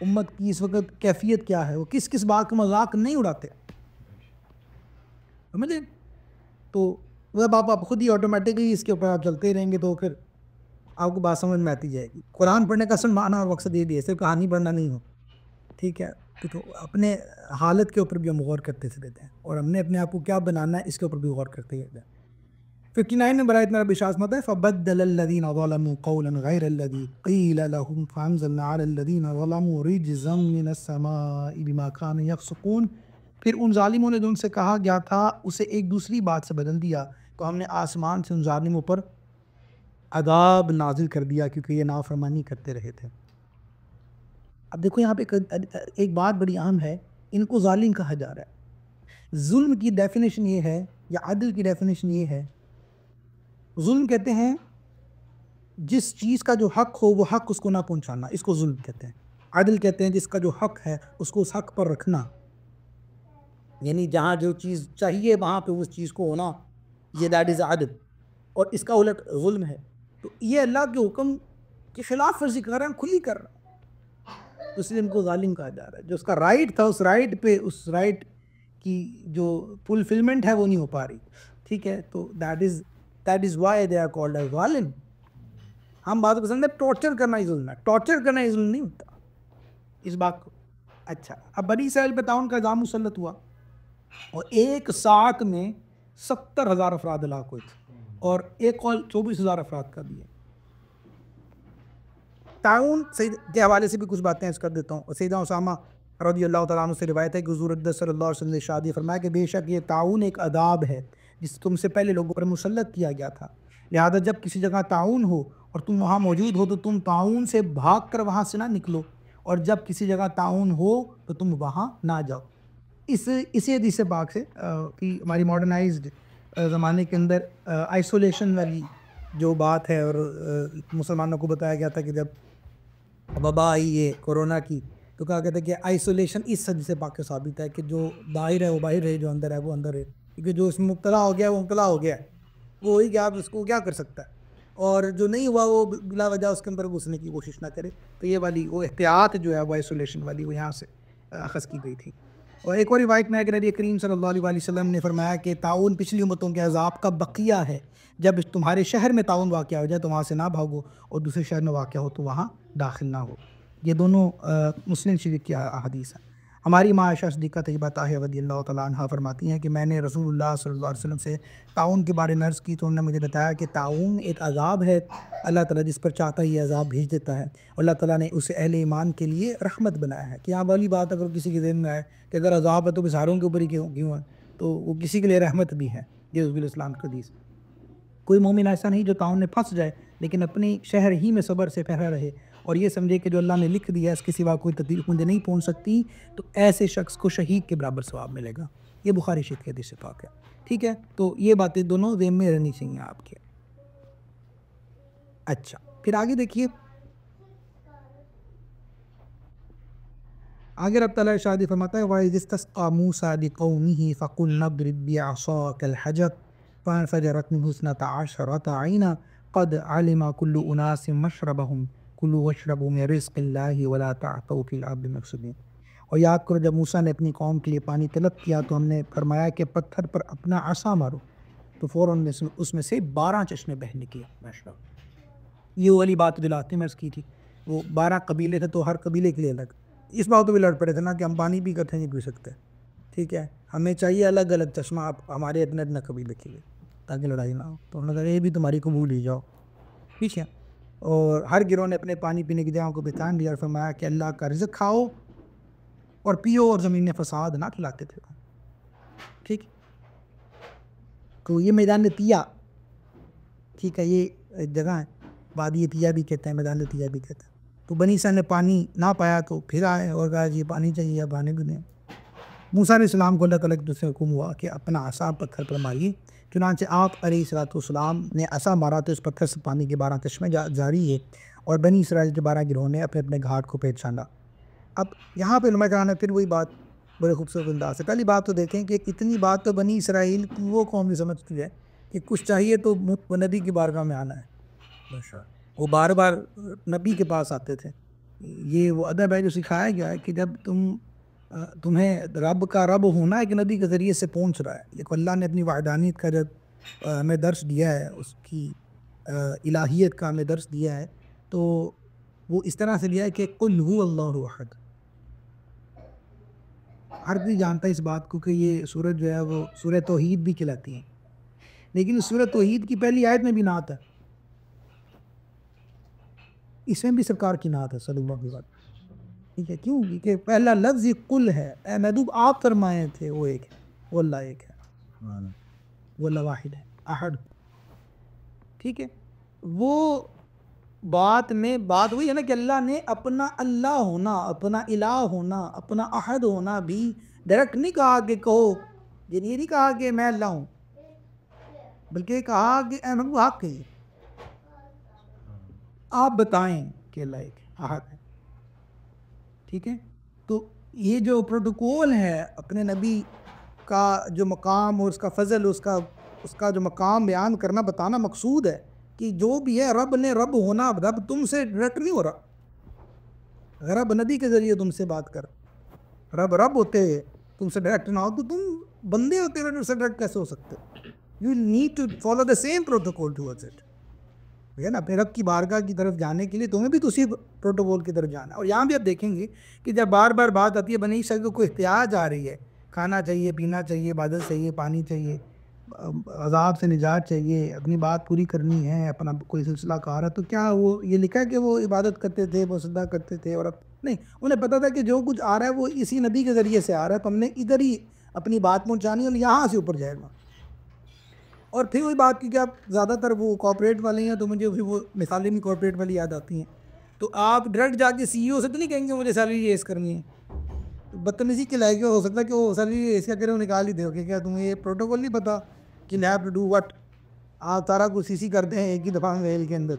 Speaker 1: امت کی اس وقت کیفیت کیا ہے، وہ کس کس بات کا مذاق نہیں اڑاتے، سمجھیں؟ تو وہ آپ خود ہی آٹومیٹکلی اس کے اوپر آپ چلتے رہیں گے تو پھر آپ کو بات سمجھ میں آتی جائے گی۔ قرآن پڑھنے کا اصل معنی اور مقصد یہ بھی ہے، صرف کہانی پڑھنا نہیں ہو، ٹھیک ہے؟ تو اپنے حالت کے اوپر بھی ہم غور کرتے سے دیتے ہیں، اور ہم نے اپنے آپ کو کیا بنانا ہے اس کے اوپر بھی غور کرتے رہتے ہیں۔ 59 نمبر آیت میں رب ارشاد ہے فَبَدَّلَ الَّذِينَ ظَلَمُوا قَوْلًا غَيْرَ الَّذِي قِيلَ لَهُمْ فَأَنزَلْنَا عَلَى الَّذِينَ ظَلَمُوا رِجْزًا مِّنَ السَّمَاءِ بِمَا كَانُوا يَفْسُقُونَ، پھر ان ظالموں نے جو ان سے کہا گیا تھا اسے ایک دوسری بات سے بدل دیا، تو ہم نے آسمان سے ان ظالموں پر عذاب نازل کر دیا کیونکہ یہ نافرمانی کرتے رہے تھے۔ اب دیکھو یہاں پہ ایک بات بڑی اہم ہے، ان کو ظالم کہا جا رہا ہے۔ ظلم کی ڈیفینیشن یہ ہے، یا عدل کی ڈیفینیشن یہ ہے، ظلم کہتے ہیں جس چیز کا جو حق ہو وہ حق اس کو نہ پہنچانا، اس کو ظلم کہتے ہیں۔ عدل کہتے ہیں جس کا جو حق ہے اس کو اس حق پر رکھنا، یعنی جہاں جو چیز چاہیے وہاں پہ اس چیز کو ہونا، یہ دیٹ از عدل۔ اور اس کا الٹ ظلم ہے۔ تو یہ اللہ کے حکم کے خلاف ورزی کر رہے ہیں، کھلی کر رہے ہیں، تو اس لیے ان کو ظالم کہا جا رہا ہے۔ جو اس کا رائٹ تھا، اس رائٹ پہ، اس رائٹ کی جو فلفلمنٹ ہے وہ نہیں ہو پا رہی، ٹھیک ہے، تو that is why they are called as ظالم۔ ہم بات پسند ہے ٹارچر کرنا ہی ظلم ہے، ٹارچر کرنا ہی ظلم نہیں ہوتا اس بات کو۔ اچھا، اب بنی اسرائیل پہ تعاون کا الزام مسلط ہوا، اور ایک ساتھ میں 70,000 افراد ہلاک ہوئے تھے، اور ایک قول 24,000 افراد کا بھی ہے۔ تعاون کے حوالے سے بھی کچھ باتیں اس کر دیتا ہوں۔ سیدنا اسامہ رضی اللہ تعالیٰ عنہ سے روایت ہے کہ حضور اقدس صلی اللہ علیہ وسلم نے ارشاد فرمایا کہ بے شک یہ تعاون ایک عذاب ہے جس تم سے پہلے لوگوں پر مسلط کیا گیا تھا، لہذا جب کسی جگہ تعاون ہو اور تم وہاں موجود ہو تو تم تعاون سے بھاگ کر وہاں سے نہ نکلو، اور جب کسی جگہ تعاون ہو تو تم وہاں نہ جاؤ۔ اسی حدیث پاک سے کہ ہماری ماڈرنائزڈ زمانے کے اندر آئسولیشن والی جو بات ہے، اور مسلمانوں کو بتایا گیا تھا کہ جب وبا آئی ہے کورونا کی، تو کہا کہتے ہیں کہ آئسولیشن اس حدیث پاک سے ثابت ہے کہ جو باہر ہے وہ باہر ہے، جو اندر ہے وہ اندر ہے، کیونکہ جو اس میں مبتلا ہو گیا وہ مبتلا ہو گیا ہے، وہی کہ آپ اس کو کیا کر سکتا ہے، اور جو نہیں ہوا وہ بلا وجہ اس کے اندر گھسنے کی کوشش نہ کرے۔ تو یہ والی وہ احتیاط جو ہے وہ آئسولیشن والی وہ یہاں سے اخذ کی گئی تھی۔ اور ایک اور روایت میں کہ نبی کریم صلی اللہ علیہ وسلم نے فرمایا کہ تعاون پچھلی امتوں کے عذاب کا بقیہ ہے، جب تمہارے شہر میں تعاون واقع ہو جائے تو وہاں سے نہ بھاگو، اور دوسرے شہر میں واقع ہو تو وہاں داخل نہ ہو۔ یہ دونوں مسلم شریف کی احادیث ہیں۔ ہماری ماں عائشہ صدیقہ طیبہ طاہرہ رضی اللہ تعالیٰ عنہ فرماتی ہیں کہ میں نے رسول اللہ صلی اللہ علیہ وسلم سے تعاون کے بارے میں عرض کی تو انہوں نے مجھے بتایا کہ تعاون ایک عذاب ہے، اللہ تعالیٰ جس پر چاہتا ہے یہ عذاب بھیج دیتا ہے، اور اللہ تعالیٰ نے اسے اہل ایمان کے لیے رحمت بنایا ہے۔ کہ یہاں والی بات اگر کسی کے ذہن میں آئے کہ اگر عذاب ہے تو ساروں کے اوپر ہی کیوں ہے، تو وہ کسی کے لیے رحمت بھی ہے۔ یہ رسول اسلام کی حدیث۔ کوئی مومن ایسا نہیں جو تعاون میں پھنس جائے، لیکن اپنی شہر ہی میں صبر سے پہرا رہے، اور یہ سمجھے کہ جو اللہ نے لکھ دیا ہے اس کے سوا کوئی تدبیر مجھے نہیں پہنچ سکتی، تو ایسے شخص کو شہید کے برابر ثواب ملے گا۔ یہ بخاری شریف کی حدیث پاک ہے، ٹھیک ہے، تو یہ باتیں دونوں ذہن میں رہنی چاہیے آپ کے۔ اچھا، پھر آگے دیکھیے، آگے رب تعالیٰ ارشاد فرماتا ہے وَإِذِ اسْتَسْقَىٰ مُوسَىٰ لِقَوْمِهِ فَقُلْنَا اضْرِب بِّعَصَاكَ الْحَجَرَ فَانفَجَرَتْ مِنْهُ اثْنَتَا عَشْرَةَ عَيْنًا قَدْ عَلِمَ كُلُّ أُنَاسٍ مَّشْرَبَهُمْ كُلُوا وَاشْرَبُوا مِن رِّزْقِ اللَّهِ وَلَا تَعْثَوْا فِي الْأَرْضِ مُفْسِدِينَ۔ اور یاد کرو جب موسیٰ نے اپنی قوم کے لیے پانی طلب کیا تو ہم نے فرمایا کہ پتھر پر اپنا عصا مارو، تو فوراً اس میں سے 12 چشمے بہ نکلے۔ یہ والی بات دلاتے میں عرض کی تھی، وہ 12 قبیلے تھے تو ہر قبیلے کے لیے الگ، اس بات تو بھی لڑ پڑے تھے نا کہ ہم پانی بھی اکٹھے نہیں پی سکتے، ٹھیک ہے، ہمیں چاہیے الگ الگ چشمہ آپ ہمارے اتنے اتنے قبیلے کے لیے تاکہ لڑائی نہ ہو۔ تو انہوں نے کہا یہ بھی تمہاری قبول ہی جاؤ، ٹھیک ہے، اور ہر گروہ نے اپنے پانی پینے کی جگہوں کو پہچان دیا اور فرمایا کہ اللہ کا رزق کھاؤ اور پیو اور زمین میں فساد نہ کھلاتے تھے، ٹھیک۔ تو یہ میدان تیا، ٹھیک ہے، یہ جگہ ہے، وادی تیا بھی کہتے ہیں، میدان تیا بھی کہتے ہیں۔ تو بنی اسرائیل نے پانی نہ پایا تو پھر آئے اور کہا جی پانی چاہیے، اب پانی بھی دیں۔ موسیٰ علیہ السلام کو اللہ تعالیٰ کی طرف سے حکم ہوا کہ اپنا عصا پتھر پر ماری، چنانچہ آپ علیہ السلام نے عصا مارا تو اس پتھر سے پانی کے 12 چشمے جاری ہے، اور بنی اسرائیل کے 12 گروہ نے اپنے اپنے گھاٹ کو پہچانا۔ اب یہاں پہ علماء کرام نے پھر وہی بات بڑے خوبصورت انداز سے، پہلی بات تو دیکھیں کہ اتنی بات تو بنی اسرائیل وہ قوم بھی سمجھتی ہے کہ کچھ چاہیے تو نبی کی بارگاہ میں آنا ہے، وہ بار بار نبی کے پاس آتے تھے۔ یہ وہ ادب ہے جو سکھایا گیا ہے کہ جب تمہیں رب کا رب ہونا ایک نبی کے ذریعے سے پہنچ رہا ہے، لیکن اللہ نے اپنی وحدانیت کا جب ہمیں درس دیا ہے، اس کی الہیت کا ہمیں درس دیا ہے، تو وہ اس طرح سے دیا ہے کہ قُلْ هُوَ اللَّهُ أَحَدٌ۔ ہر کوئی جانتا ہے اس بات کو کہ یہ سورت جو ہے وہ سورہ توحید بھی کہلاتی ہے، لیکن اس سورہ توحید کی پہلی آیت میں بھی نعت ہے، اس میں بھی سرکار کی نعت ہے صلی اللہ علیہ وسلم، ٹھیک ہے، کیوں؟ کہ پہلا لفظ یہ قل ہے، اے محبوب آپ فرمائے تھے وہ ایک ہے، وہ اللہ ایک ہے، وہ اللہ واحد ہے، احد، ٹھیک ہے۔ وہ بات میں بات وہی ہے نا کہ اللہ نے اپنا اللہ ہونا، اپنا الہ ہونا، اپنا احد ہونا بھی ڈائریکٹ نہیں کہا کہ کہو، یہ نہیں کہا کہ میں اللہ ہوں، بلکہ کہا کہ اے محبوب آپ کہیے، آپ بتائیں کہ اللہ ایک احد ہے. ٹھیک ہے. تو یہ جو پروٹوکول ہے اپنے نبی کا جو مقام اور اس کا فضل، اس کا جو مقام بیان کرنا بتانا مقصود ہے کہ جو بھی ہے رب نے رب ہونا، رب تم سے ڈائریکٹ نہیں ہو رہا، رب نبی کے ذریعے تم سے بات کر، رب ہوتے تم سے ڈائریکٹ نہ ہو تو تم بندے ہوتے ہوئے سے ڈائریکٹ کیسے ہو سکتے؟ You need to follow the same protocol towards it. ٹھیک ہے نا. اپنے رب کی بارگاہ کی طرف جانے کے لیے تمہیں بھی تو اسی پروٹوکول کی طرف جانا ہے. اور یہاں بھی آپ دیکھیں گے کہ جب بار بار بات آتی ہے بنی اسرائیل کو کوئی احتیاج آ رہی ہے، کھانا چاہیے، پینا چاہیے، عبادت چاہیے، پانی چاہیے، عذاب سے نجات چاہیے، اپنی بات پوری کرنی ہے، اپنا کوئی سلسلہ کہا رہا، تو کیا وہ یہ لکھا ہے کہ وہ عبادت کرتے تھے، وہ صدقہ کرتے تھے؟ اور اب نہیں، انہیں پتہ تھا کہ جو کچھ آ رہا ہے وہ اسی نبی کے ذریعے سے آ رہا ہے، تو ہم نے ادھر ہی اپنی بات پہنچانی اور یہاں سے اوپر جائے گا. اور پھر وہی بات کی کہ آپ زیادہ تر وہ کارپوریٹ والے ہیں تو مجھے پھر وہ مثالیں بھی کارپوریٹ والی یاد آتی ہیں. تو آپ ڈائریکٹ جا کے سی ای او سے تو نہیں کہیں گے مجھے سیلری ریز کرنی ہے. بدتمیزی کے لائق ہو سکتا ہے کہ وہ سیلری ریز کیا کرے، وہ نکال ہی دے کہ کیا تمہیں یہ پروٹوکول نہیں پتہ کہ ہیو ٹو ڈو وٹ. آپ سارا کچھ سی سی کرتے ہیں ایک ہی دفعہ میل کے اندر.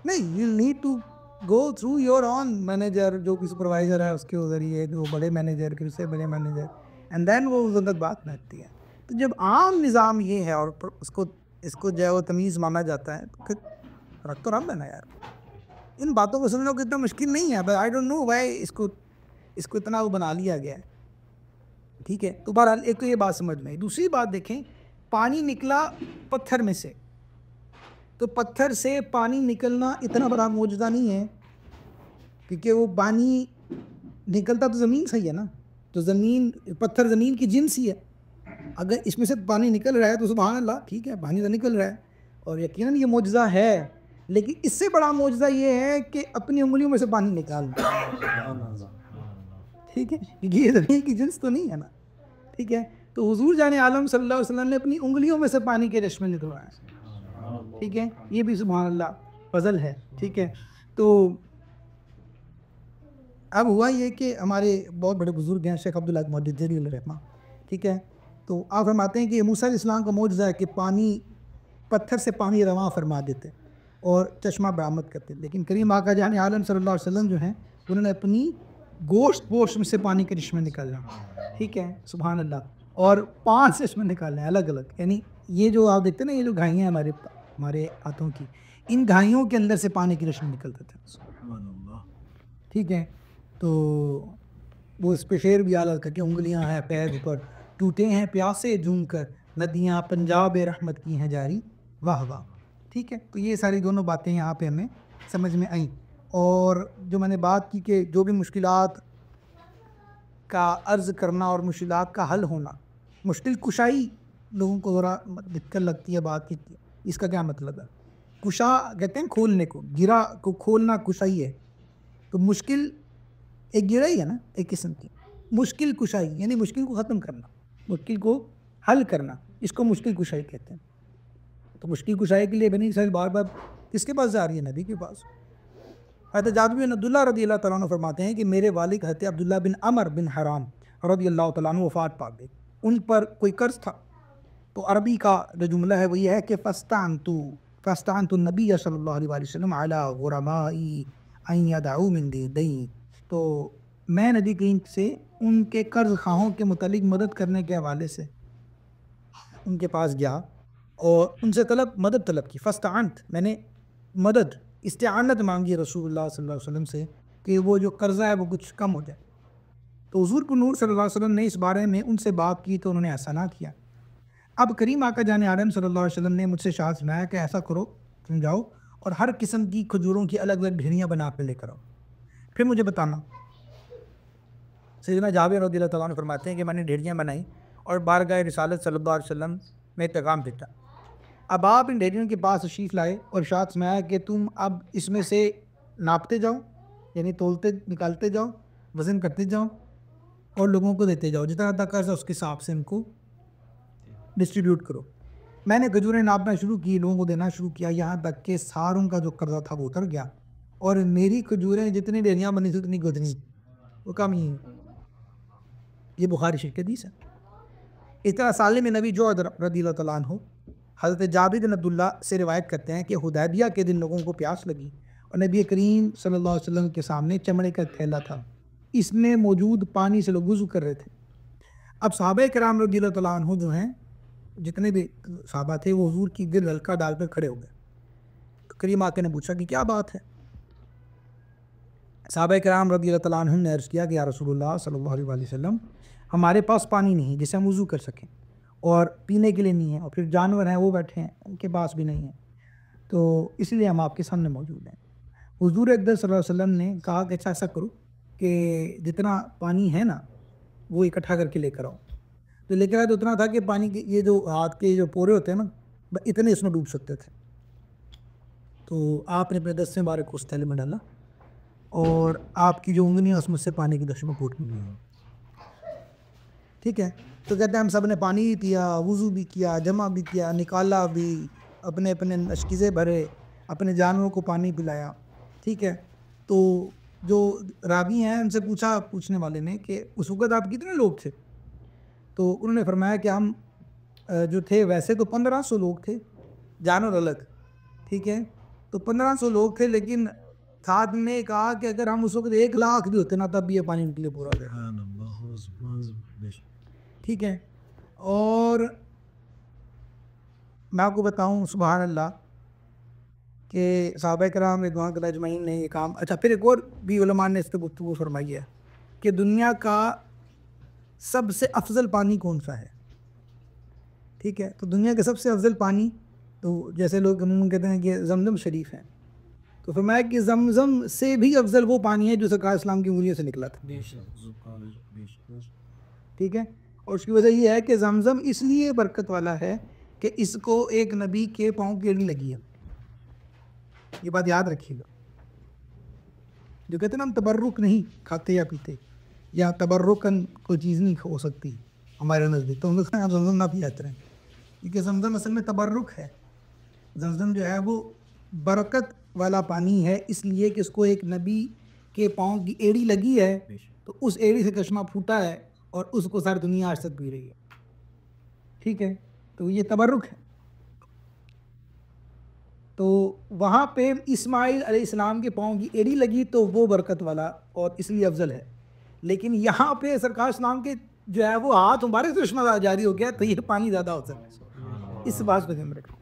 Speaker 1: نہیں، you need to go through your own manager, جو بھی سپروائزر ہے اس کے ذریعے، وہ بڑے مینیجر، پھر اس سے بڑے مینیجر، اینڈ دین وہ اس وقت بات بیٹھتی ہے. تو جب عام نظام یہ ہے اور اس کو جو ہے وہ تمیز مانا جاتا ہے، تو پھر رکھ تو رب ہے نا یار. ان باتوں کو سمجھنا اتنا مشکل نہیں ہے، but I don't know why اس کو اتنا وہ بنا لیا گیا ہے. ٹھیک ہے. تو بہرحال ایک تو یہ بات سمجھ میں. دوسری بات دیکھیں، پانی نکلا پتھر میں سے، تو پتھر سے پانی نکلنا اتنا بڑا معجزہ نہیں ہے، کیونکہ وہ پانی نکلتا تو زمین سے ہی ہے نا. تو پتھر زمین کی جنس ہی ہے. اگر اس میں سے پانی نکل رہا ہے تو سبحان اللہ، ٹھیک ہے، پانی تو نکل رہا ہے اور یقیناً یہ معجزہ ہے. لیکن اس سے بڑا معجزہ یہ ہے کہ اپنی انگلیوں میں سے پانی نکالنا. ٹھیک ہے، کیونکہ یہ زمین کی جنس تو نہیں ہے نا. ٹھیک ہے. تو حضور جان عالم صلی اللہ علیہ وسلم نے اپنی انگلیوں میں سے پانی کے چشمے نکلوائے. ٹھیک ہے. یہ بھی سبحان اللہ فضل ہے. ٹھیک ہے. تو اب ہوا یہ کہ ہمارے بہت بڑے بزرگ ہیں شیخ عبداللہ محدث علیہ الرحمہ. ٹھیک ہے. تو آپ فرماتے ہیں کہ موسیٰ علیہ السلام کا معجزہ ہے کہ پتھر سے پانی رواں فرما دیتے اور چشمہ برآمد کرتے. لیکن کریم آقا جان عالم صلی اللہ علیہ وسلم جو ہیں انہوں نے اپنی گوشت میں سے پانی کے چشمے نکالنا. ٹھیک ہے. سبحان اللہ. اور 5 چشمے نکالنے ہیں الگ الگ. یعنی یہ جو آپ دیکھتے ہیں نا، یہ جو گھائیاں ہیں ہمارے ہاتھوں کی، ان گھائیوں کے اندر سے پانی کے چشمے نکلتے تھے. سبحان اللہ. ٹھیک ہے. تو وہ اس پہ شعر بھی اعلیٰ کر کے انگلیاں ہیں پیر اوپر ٹوٹے ہیں پیاسے جھوم کر، ندیاں پنجاب رحمت کی ہیں جاری، واہ واہ. ٹھیک ہے. تو یہ ساری دونوں باتیں یہاں پہ ہمیں سمجھ میں آئیں. اور جو میں نے بات کی کہ جو بھی مشکلات کا عرض کرنا اور مشکلات کا حل ہونا، مشکل کشائی لوگوں کو ذرا دقت لگتی ہے بات کی. اس کا کیا مطلب ہے؟ کشا کہتے ہیں کھولنے کو، گرا کو کھولنا کشائی ہے. تو مشکل ایک گرا ہی ہے نا، ایک قسم کی مشکل کشائی، یعنی مشکل کو ختم کرنا، مشکل کو حل کرنا، اس کو مشکل کشائی کہتے ہیں. تو مشکل کشائی کے لیے بنی اسرائیل بار بار کس کے پاس جا رہی ہے؟ نبی کے پاس. حضرت جابر بن عبداللہ رضی اللہ تعالیٰ عنہ فرماتے ہیں کہ میرے والد حضرت عبداللہ بن عمر بن حرام رضی اللہ تعالیٰ عنہ وفات پا گئے. ان پر کوئی قرض تھا. تو عربی کا جو جملہ ہے وہ یہ ہے کہ فاستعنت النبی صلی اللہ علیہ وسلم علی غرمائی ان یدعوا من دین. تو میں نبی کریم سے ان کے قرض خواہوں کے متعلق مدد کرنے کے حوالے سے ان کے پاس گیا اور ان سے مدد طلب کی. فاستعنت، میں نے مدد، استعانت مانگی رسول اللہ صلی اللہ علیہ وسلم سے کہ وہ جو قرضہ ہے وہ کچھ کم ہو جائے. تو حضور پر نور صلی اللہ علیہ وسلم نے اس بارے میں ان سے بات کی تو انہوں نے ایسا نہ کیا. اب کریم آقا جان عالم صلی اللہ علیہ وسلم نے مجھ سے ارشاد فرمایا کہ ایسا کرو، سمجھاؤ، اور ہر قسم کی کھجوروں کی الگ الگ ڈھیریاں بنا کے لے کر آؤ، پھر مجھے بتانا. سیدنا جابر رضی اللہ تعالیٰ عنہ فرماتے ہیں کہ میں نے ڈھیریاں بنائیں اور بارگاہ رسالت صلی اللہ علیہ وسلم میں پیغام بھیجا. اب آپ ان ڈھیریوں کے پاس تشریف لائے اور ارشاد فرمایا کہ تم اب اس میں سے ناپتے جاؤ، یعنی تولتے نکالتے جاؤ، وزن کرتے جاؤ اور لوگوں کو دیتے جاؤ، جتنا تک قرض ہے اس کے حساب سے ان کو ڈسٹریبیوٹ کرو. میں نے کھجوریں ناپنا شروع کی، لوگوں کو دینا شروع کیا، یہاں تک کہ ساروں کا جو قرضہ تھا وہ اتر گیا. اور میری کھجوریں جتنی ڈیریاں بنی تھی اتنی گدنی وہ کم ہی ہیں. یہ بخاری شریف کی حدیث ہے. اس طرح سالم نبی جعد رضی اللہ تعالیٰ عنہ حضرت جابر بن عبداللہ سے روایت کرتے ہیں کہ حدیبیہ کے دن لوگوں کو پیاس لگی اور نبی کریم صلی اللہ علیہ وسلم کے سامنے چمڑے کا تھیلا تھا، اس میں موجود پانی سے لوگ وضو کر رہے تھے. اب صحابہ کرام رضی اللہ تعالیٰ عنہ جو ہیں جتنے بھی صحابہ تھے وہ حضور کی گرد ہلکا ڈال کر کھڑے ہو گئے. کریم آقا نے پوچھا کہ کیا بات ہے؟ صحابہ کرام رضی اللہ تعالیٰ عنہ نے عرض کیا کہ یا رسول اللہ صلی اللہ علیہ وسلم ہمارے پاس پانی نہیں ہے جسے ہم وضو کر سکیں، اور پینے کے لیے نہیں ہے، اور پھر جانور ہیں وہ بیٹھے ہیں ان کے پاس بھی نہیں ہے، تو اس لیے ہم آپ کے سامنے موجود ہیں. حضور اقدس صلی اللہ علیہ وسلم نے کہا کہ اچھا ایسا کرو کہ جتنا پانی ہے نا وہ اکٹھا کر کے لے کر آؤ. تو لے کر آئے تو اتنا تھا کہ پانی کے یہ جو ہاتھ کے جو پورے ہوتے ہیں نا اتنے اس میں ڈوب سکتے تھے. تو آپ نے اپنے دستے مبارک کو اس تھیلے میں ڈالا اور آپ کی جو انگلیاں اس میں سے پانی کی دشمیں پھوٹ گئی. ٹھیک ہے، تو کہتے ہیں ہم سب نے پانی بھی پیا، وضو بھی کیا، جمع بھی کیا، نکالا بھی، اپنے اپنے اشکیزے بھرے، اپنے جانوروں کو پانی پلایا. ٹھیک ہے، تو جو راوی ہیں ان سے پوچھنے والے نے کہ اس وقت آپ کتنے لوگ تھے؟ تو انہوں نے فرمایا کہ ہم جو تھے ویسے تو 1500 لوگ تھے، جانور الگ. ٹھیک ہے، تو 1500 لوگ تھے، لیکن ساتھ نے کہا کہ اگر ہم اس وقت 1,00,000 بھی ہوتے نا تب بھی یہ پانی ان کے لیے پورا ہو جائے. ٹھیک ہے، اور میں آپ کو بتاؤں سبحان اللہ کہ صحابہ کرام رضوان اللہ اجمعین نے یہ کام. اچھا، پھر ایک اور بھی علماء نے اس پہ گفتگو فرمائی ہے کہ دنیا کا سب سے افضل پانی کون سا ہے. ٹھیک ہے، تو دنیا کا سب سے افضل پانی تو جیسے لوگ عموماً کہتے ہیں کہ زمزم شریف ہے، تو فرمایا کہ زمزم سے بھی افضل وہ پانی ہے جو سرکار اسلام کی انگلیوں سے نکلا تھا. ٹھیک ہے، اور اس کی وجہ یہ ہے کہ زمزم اس لیے برکت والا ہے کہ اس کو ایک نبی کے پاؤں کی ایڑی لگی ہے. یہ بات یاد رکھیے گا. جو کہتے ہیں نا ہم تبرک نہیں کھاتے یا پیتے، یا تبرکن کوئی چیز نہیں ہو سکتی ہمارے نزدیک، تو ہم زمزم نہ پیا کریں، کیونکہ زمزم اصل میں تبرک ہے. زمزم جو ہے وہ برکت والا پانی ہے، اس لیے کہ اس کو ایک نبی کے پاؤں کی ایڑی لگی ہے، تو اس ایڑی سے چشمہ پھوٹا ہے اور اس کو ساری دنیا آج تک پی رہی ہے. ٹھیک ہے، تو یہ تبرک ہے. تو وہاں پہ اسماعیل علیہ السلام کے پاؤں کی ایڑی لگی تو وہ برکت والا اور اس لیے افضل ہے. لیکن یہاں پہ سرکار اسلام کے جو ہے وہ ہاتھ مبارک سے چشمہ جاری ہو گیا تو یہ پانی زیادہ افضل ہے. اس بات پہ دھیان رکھیں.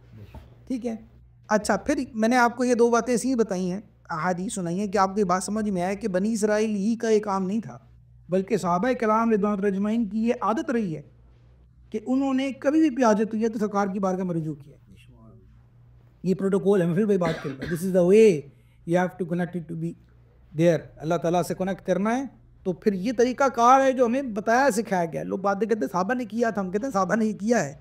Speaker 1: ٹھیک ہے، اچھا پھر میں نے آپ کو یہ دو باتیں ایسی بتائی ہیں، احادیث سنائی ہیں کہ آپ کو یہ بات سمجھ میں آئے کہ بنی اسرائیل ہی کا یہ کام نہیں تھا، بلکہ صحابہ کرام رضوان اللہ اجمعین کی یہ عادت رہی ہے کہ انہوں نے کبھی بھی پیاجت ہوئی ہے تو سرکار کی بارگاہ میں رجوع کیا. یہ پروٹوکول ہے. میں پھر وہی بات کروں گا، this is the way you have to connect to be there. اللہ تعالیٰ سے کنیکٹ کرنا ہے تو پھر یہ طریقہ کار ہے جو ہمیں بتایا سکھایا گیا. لوگ باتیں کہتے ہیں صحابہ نے کیا تھا، ہم کہتے ہیں صحابہ نے یہ کیا ہے.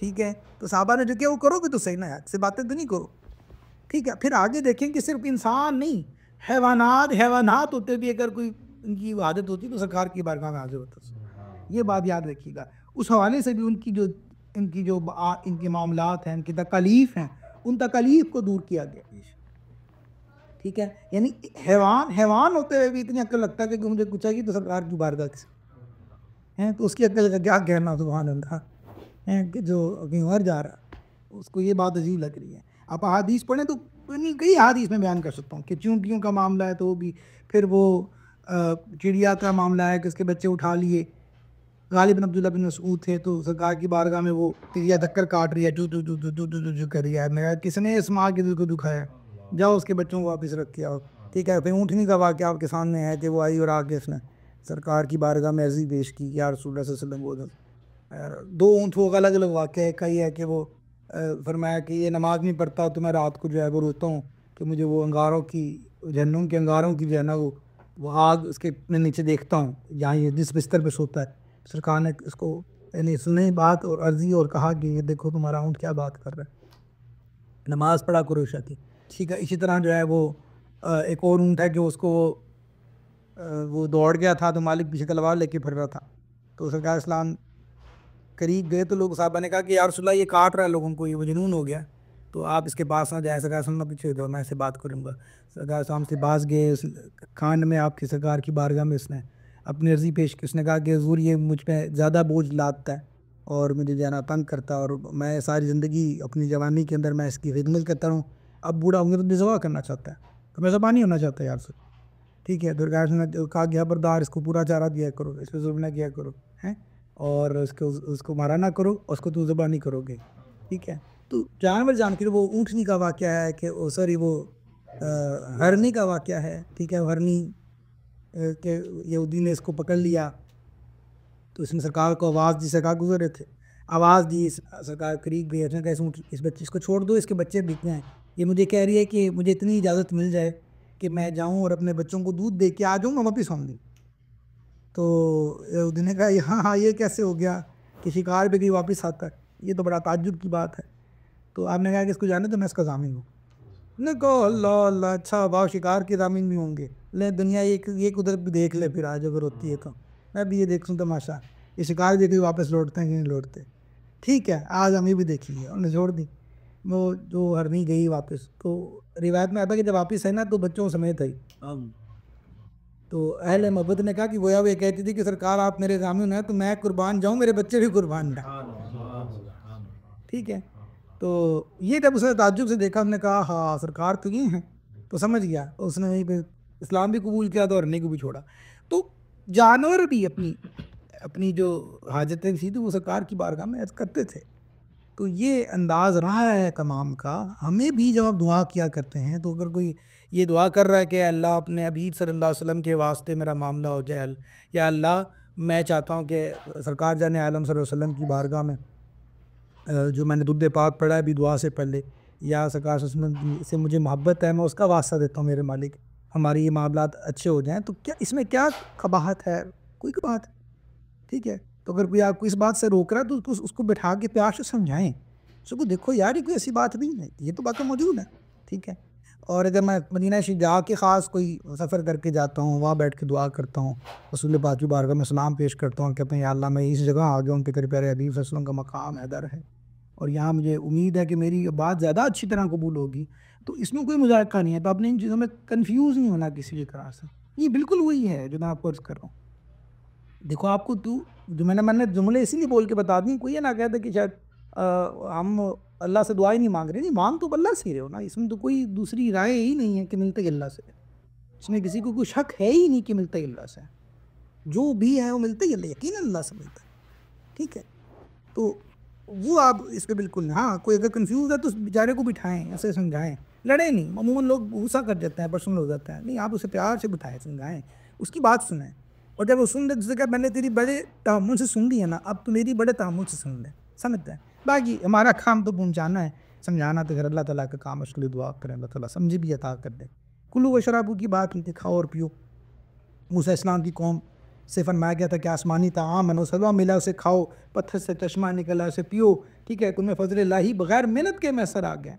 Speaker 1: ٹھیک ہے، تو صحابہ نے جو کیا وہ کرو گے تو صحیح نہ ہے، سے باتیں تو نہیں کرو. ٹھیک ہے، پھر آگے دیکھیں کہ صرف انسان نہیں، حیوانات ہوتے بھی اگر کوئی ان کی عادت ہوتی تو سرکار کی بارگاہ میں حاضر ہوتا. یہ بات یاد رکھیے گا. اس حوالے سے بھی ان کے معاملات ہیں، ان کی تکالیف ہیں، ان تکالیف کو دور کیا گیا. ٹھیک ہے، یعنی حیوان ہوتے ہوئے بھی اتنی عقل لگتا ہے کہ مجھے پوچھا کہ تو سرکار کی بارگاہ سے تو اس کی عقل کا کیا کہنا سبحان اللہ کہ جو کہیں اور جا رہا اس کو یہ بات عجیب لگ رہی ہے. آپ احادیث پڑھیں تو کئی احادیث میں بیان کر سکتا ہوں کہ چونٹیوں کا معاملہ ہے تو وہ بھی، پھر وہ چڑیا کا معاملہ ہے کہ اس کے بچے اٹھا لیے. غالب بن عبداللہ بن مسعود تھے تو سرکار کی بارگاہ میں وہ چڑیا دھکر کاٹ رہی ہے، جو کر رہی ہے. میں کس نے اس ماں کے دل کو دکھایا، جاؤ اس کے بچوں کو واپس رکھ کے آؤ. ٹھیک ہے، پھر اونٹنی کا واقعہ آپ کے سامنے ہے کہ وہ آئی اور آ کے اس نے سرکار کی بارگاہ میں عرضی پیش کی، یا رسول اللہ صلی اللہ علیہ وسلم. دو اونٹ وہ الگ الگ واقعہ ہے. کئی ہے کہ وہ فرمایا کہ یہ نماز نہیں پڑھتا تو میں رات کو جو ہے وہ روتا ہوں کہ مجھے وہ انگاروں کی، جہنم کے انگاروں کی جو ہے نا وہ آگ اس کے نیچے دیکھتا ہوں جہاں یہ جس بستر پہ سوتا ہے. سرکار نے اس کو یعنی سنے بات اور عرضی اور کہا کہ یہ دیکھو تمہارا اونٹ کیا بات کر رہا ہے، نماز پڑھا کرو عشاء کی. ٹھیک ہے، اسی طرح جو ہے وہ ایک اور اونٹ ہے کہ اس کو وہ دوڑ گیا تھا تو مالک پیچھے تلوار لے کے پھر رہا تھا. تو سرکار اسلام قریب گئے تو لوگ صحابہ نے کہا کہ یا رسول اللہ یہ کاٹ رہا ہے لوگوں کو، یہ وہ جنون ہو گیا.
Speaker 2: تو آپ اس کے پاس نہ جائیں. سرکار سننا پیچھے دو, میں اس سے بات کروں گا. سرکار صاحب سے باز گئے اس کھانڈ میں, آپ کی سرکار کی بارگاہ میں. اس نے اپنی عرضی پیش کی. اس نے کہا کہ حضور یہ مجھ پہ زیادہ بوجھ لادتا ہے اور مجھے جو ہے نا تنگ کرتا ہے, اور میں ساری زندگی اپنی جوانی کے اندر میں اس کی خدمت کرتا ہوں, اب بوڑھا ہوں گے تو ذبح کرنا چاہتا ہے, تو میں ذبح نہیں ہونا چاہتا یار سے. ٹھیک ہے, درگاہ نے کہا کہ خبردار اس کو پورا چارہ دیا کرو, اس پہ ظلم نہ کیا کرو ہیں, اور اس کو مارا نہ کرو, اس کو تو ذبح نہیں کرو گے. ٹھیک ہے, تو جانور جان کے وہ اونٹنی کا واقعہ ہے کہ سوری وہ ہرنی کا واقعہ ہے. ٹھیک ہے, ہرنی کہ یہودی نے اس کو پکڑ لیا, تو اس نے سرکار کو آواز دی. سرکار گزر رہے تھے, آواز دی, سرکار قریب گئی. اس نے کہا اس بچے اس کو چھوڑ دو, اس کے بچے بکنے ہیں. یہ مجھے کہہ رہی ہے کہ مجھے اتنی اجازت مل جائے کہ میں جاؤں اور اپنے بچوں کو دودھ دے کے آ جاؤں, میں واپس آؤں گی. تو یہودی نے کہا ہاں یہ کیسے ہو گیا کہ شکار پہ کہیں واپس آتا ہے, یہ تو بڑا تعجب کی بات ہے. تو آپ نے کہا کہ اس کو جانے تو میں اس کا ضامن ہوں. نے کہا اللہ اللہ, اچھا باؤ شکار کے ضامن بھی ہوں گے, لے دنیا یہ قدرت بھی دیکھ لے پھر آج اگر ہوتی ہے تو میں بھی یہ دیکھوں تماشا, یہ شکار بھی کہیں واپس لوٹتے ہیں کہ نہیں لوٹتے. ٹھیک ہے, آج ہم یہ بھی دیکھیں گے. انہوں نے چھوڑ دی, وہ جو ہرنی گئی واپس. تو روایت میں آتا کہ جب واپس ہے نا تو بچوں سمیت آئی. تو اہل محبت نے کہا کہ وہ یہ کہتی تھی کہ سرکار آپ میرے ضامن ہیں تو میں قربان جاؤں, میرے بچے بھی قربان جائیں. ٹھیک ہے, تو یہ جب اس نے تعجب سے دیکھا, ہم نے کہا ہاں سرکار تو یہ ہیں, تو سمجھ گیا. اس نے وہیں پہ اسلام بھی قبول کیا تو ہرنی کو بھی چھوڑا. تو جانور بھی اپنی جو حاجتیں تھیں تو وہ سرکار کی بارگاہ میں عرض کرتے تھے. تو یہ انداز رہا ہے تمام کا. ہمیں بھی جب آپ دعا کیا کرتے ہیں تو اگر کوئی یہ دعا کر رہا ہے کہ اللہ اپنے حبیب صلی اللہ علیہ وسلم کے واسطے میرا معاملہ ہو جائے, یا اللہ میں چاہتا ہوں کہ سرکار جان عالم صلی اللہ علیہ وسلم کی بارگاہ میں جو میں نے دودھ پاک پڑھا ہے بھی دعا سے پہلے, یا سرکار صلی اللہ علیہ وسلم سے مجھے محبت ہے, میں اس کا واسطہ دیتا ہوں میرے مالک, ہماری یہ معاملات اچھے ہو جائیں. تو کیا اس میں کیا قباحت ہے؟ کوئی قباحت ہے. ٹھیک ہے, تو اگر کوئی آپ کو اس بات سے روک رہا ہے تو اس کو بٹھا کے پیار سے سمجھائیں, اس کو دیکھو یار یہ کوئی ایسی بات نہیں ہے, یہ تو باتیں موجود ہیں. ٹھیک ہے, اور اگر میں مدینہ شریف جا کے خاص کوئی سفر کر کے جاتا ہوں, وہاں بیٹھ کے دعا کرتا ہوں, رسول پاک کی بارگاہ میں سلام پیش کرتا ہوں, کہتے ہیں یا اللہ میں اس جگہ آ گیا ہوں کہ تیرے پیارے حبیب صلی اللہ علیہ وسلم کا مقام حیدر ہے, اور یہاں مجھے امید ہے کہ میری بات زیادہ اچھی طرح قبول ہوگی. تو اس میں کوئی مذائقہ نہیں ہے. تو آپ نے ان چیزوں میں کنفیوز نہیں ہونا کسی بھی طرح سے. یہ بالکل وہی ہے جو میں آپ کو عرض کر رہا ہوں. دیکھو آپ کو جو میں نے جملے اسی لیے بول کے بتا دیں, کوئی یہ نہ کہتا کہ شاید ہم اللہ سے دعا ہی نہیں مانگ رہے. نہیں, مانگ تو اللہ سے ہی رہے ہو نا, اس میں تو کوئی دوسری رائے ہی نہیں ہے کہ ملتا ہی اللہ سے. اس میں کسی کو کوئی شک ہے ہی نہیں کہ ملتا ہی اللہ سے. جو بھی ہے وہ ملتا ہی اللہ, یقیناً اللہ سے ملتا ہے. ٹھیک ہے, تو وہ آپ اس پہ بالکل نہیں. ہاں کوئی اگر کنفیوز ہے تو اس بیچارے کو بٹھائیں, اسے سمجھائیں, لڑیں نہیں. عموماً لوگ غصہ کر جاتے ہیں, پرسنل ہو جاتا ہے. نہیں, آپ اسے پیار سے بٹھائیں, سمجھائیں, اس کی بات سنیں. اور جب وہ سن لے, جسے کہ میں نے تیری بڑے تحمل سے سن لی ہے نا, اب تو میری بڑے تحمل سے سن لیں, سمجھتے ہیں. باقی ہمارا کام تو پہنچانا ہے, سمجھانا تو پھر اللہ تعالیٰ کا کام. اس کے لیے دعا کریں, اللہ تعالیٰ سمجھ بھی عطا کر دے. کلو و شرابو کی بات نہیں تھی, کھاؤ اور پیو. موسیٰ اسلام کی قوم سے فرمایا گیا تھا کہ آسمانی طعام ہے, سلوا ملا اسے کھاؤ, پتھر سے چشمہ نکلا اسے پیو. ٹھیک ہے, تمہیں فضل اللہ بغیر محنت کے میسر آ گیا,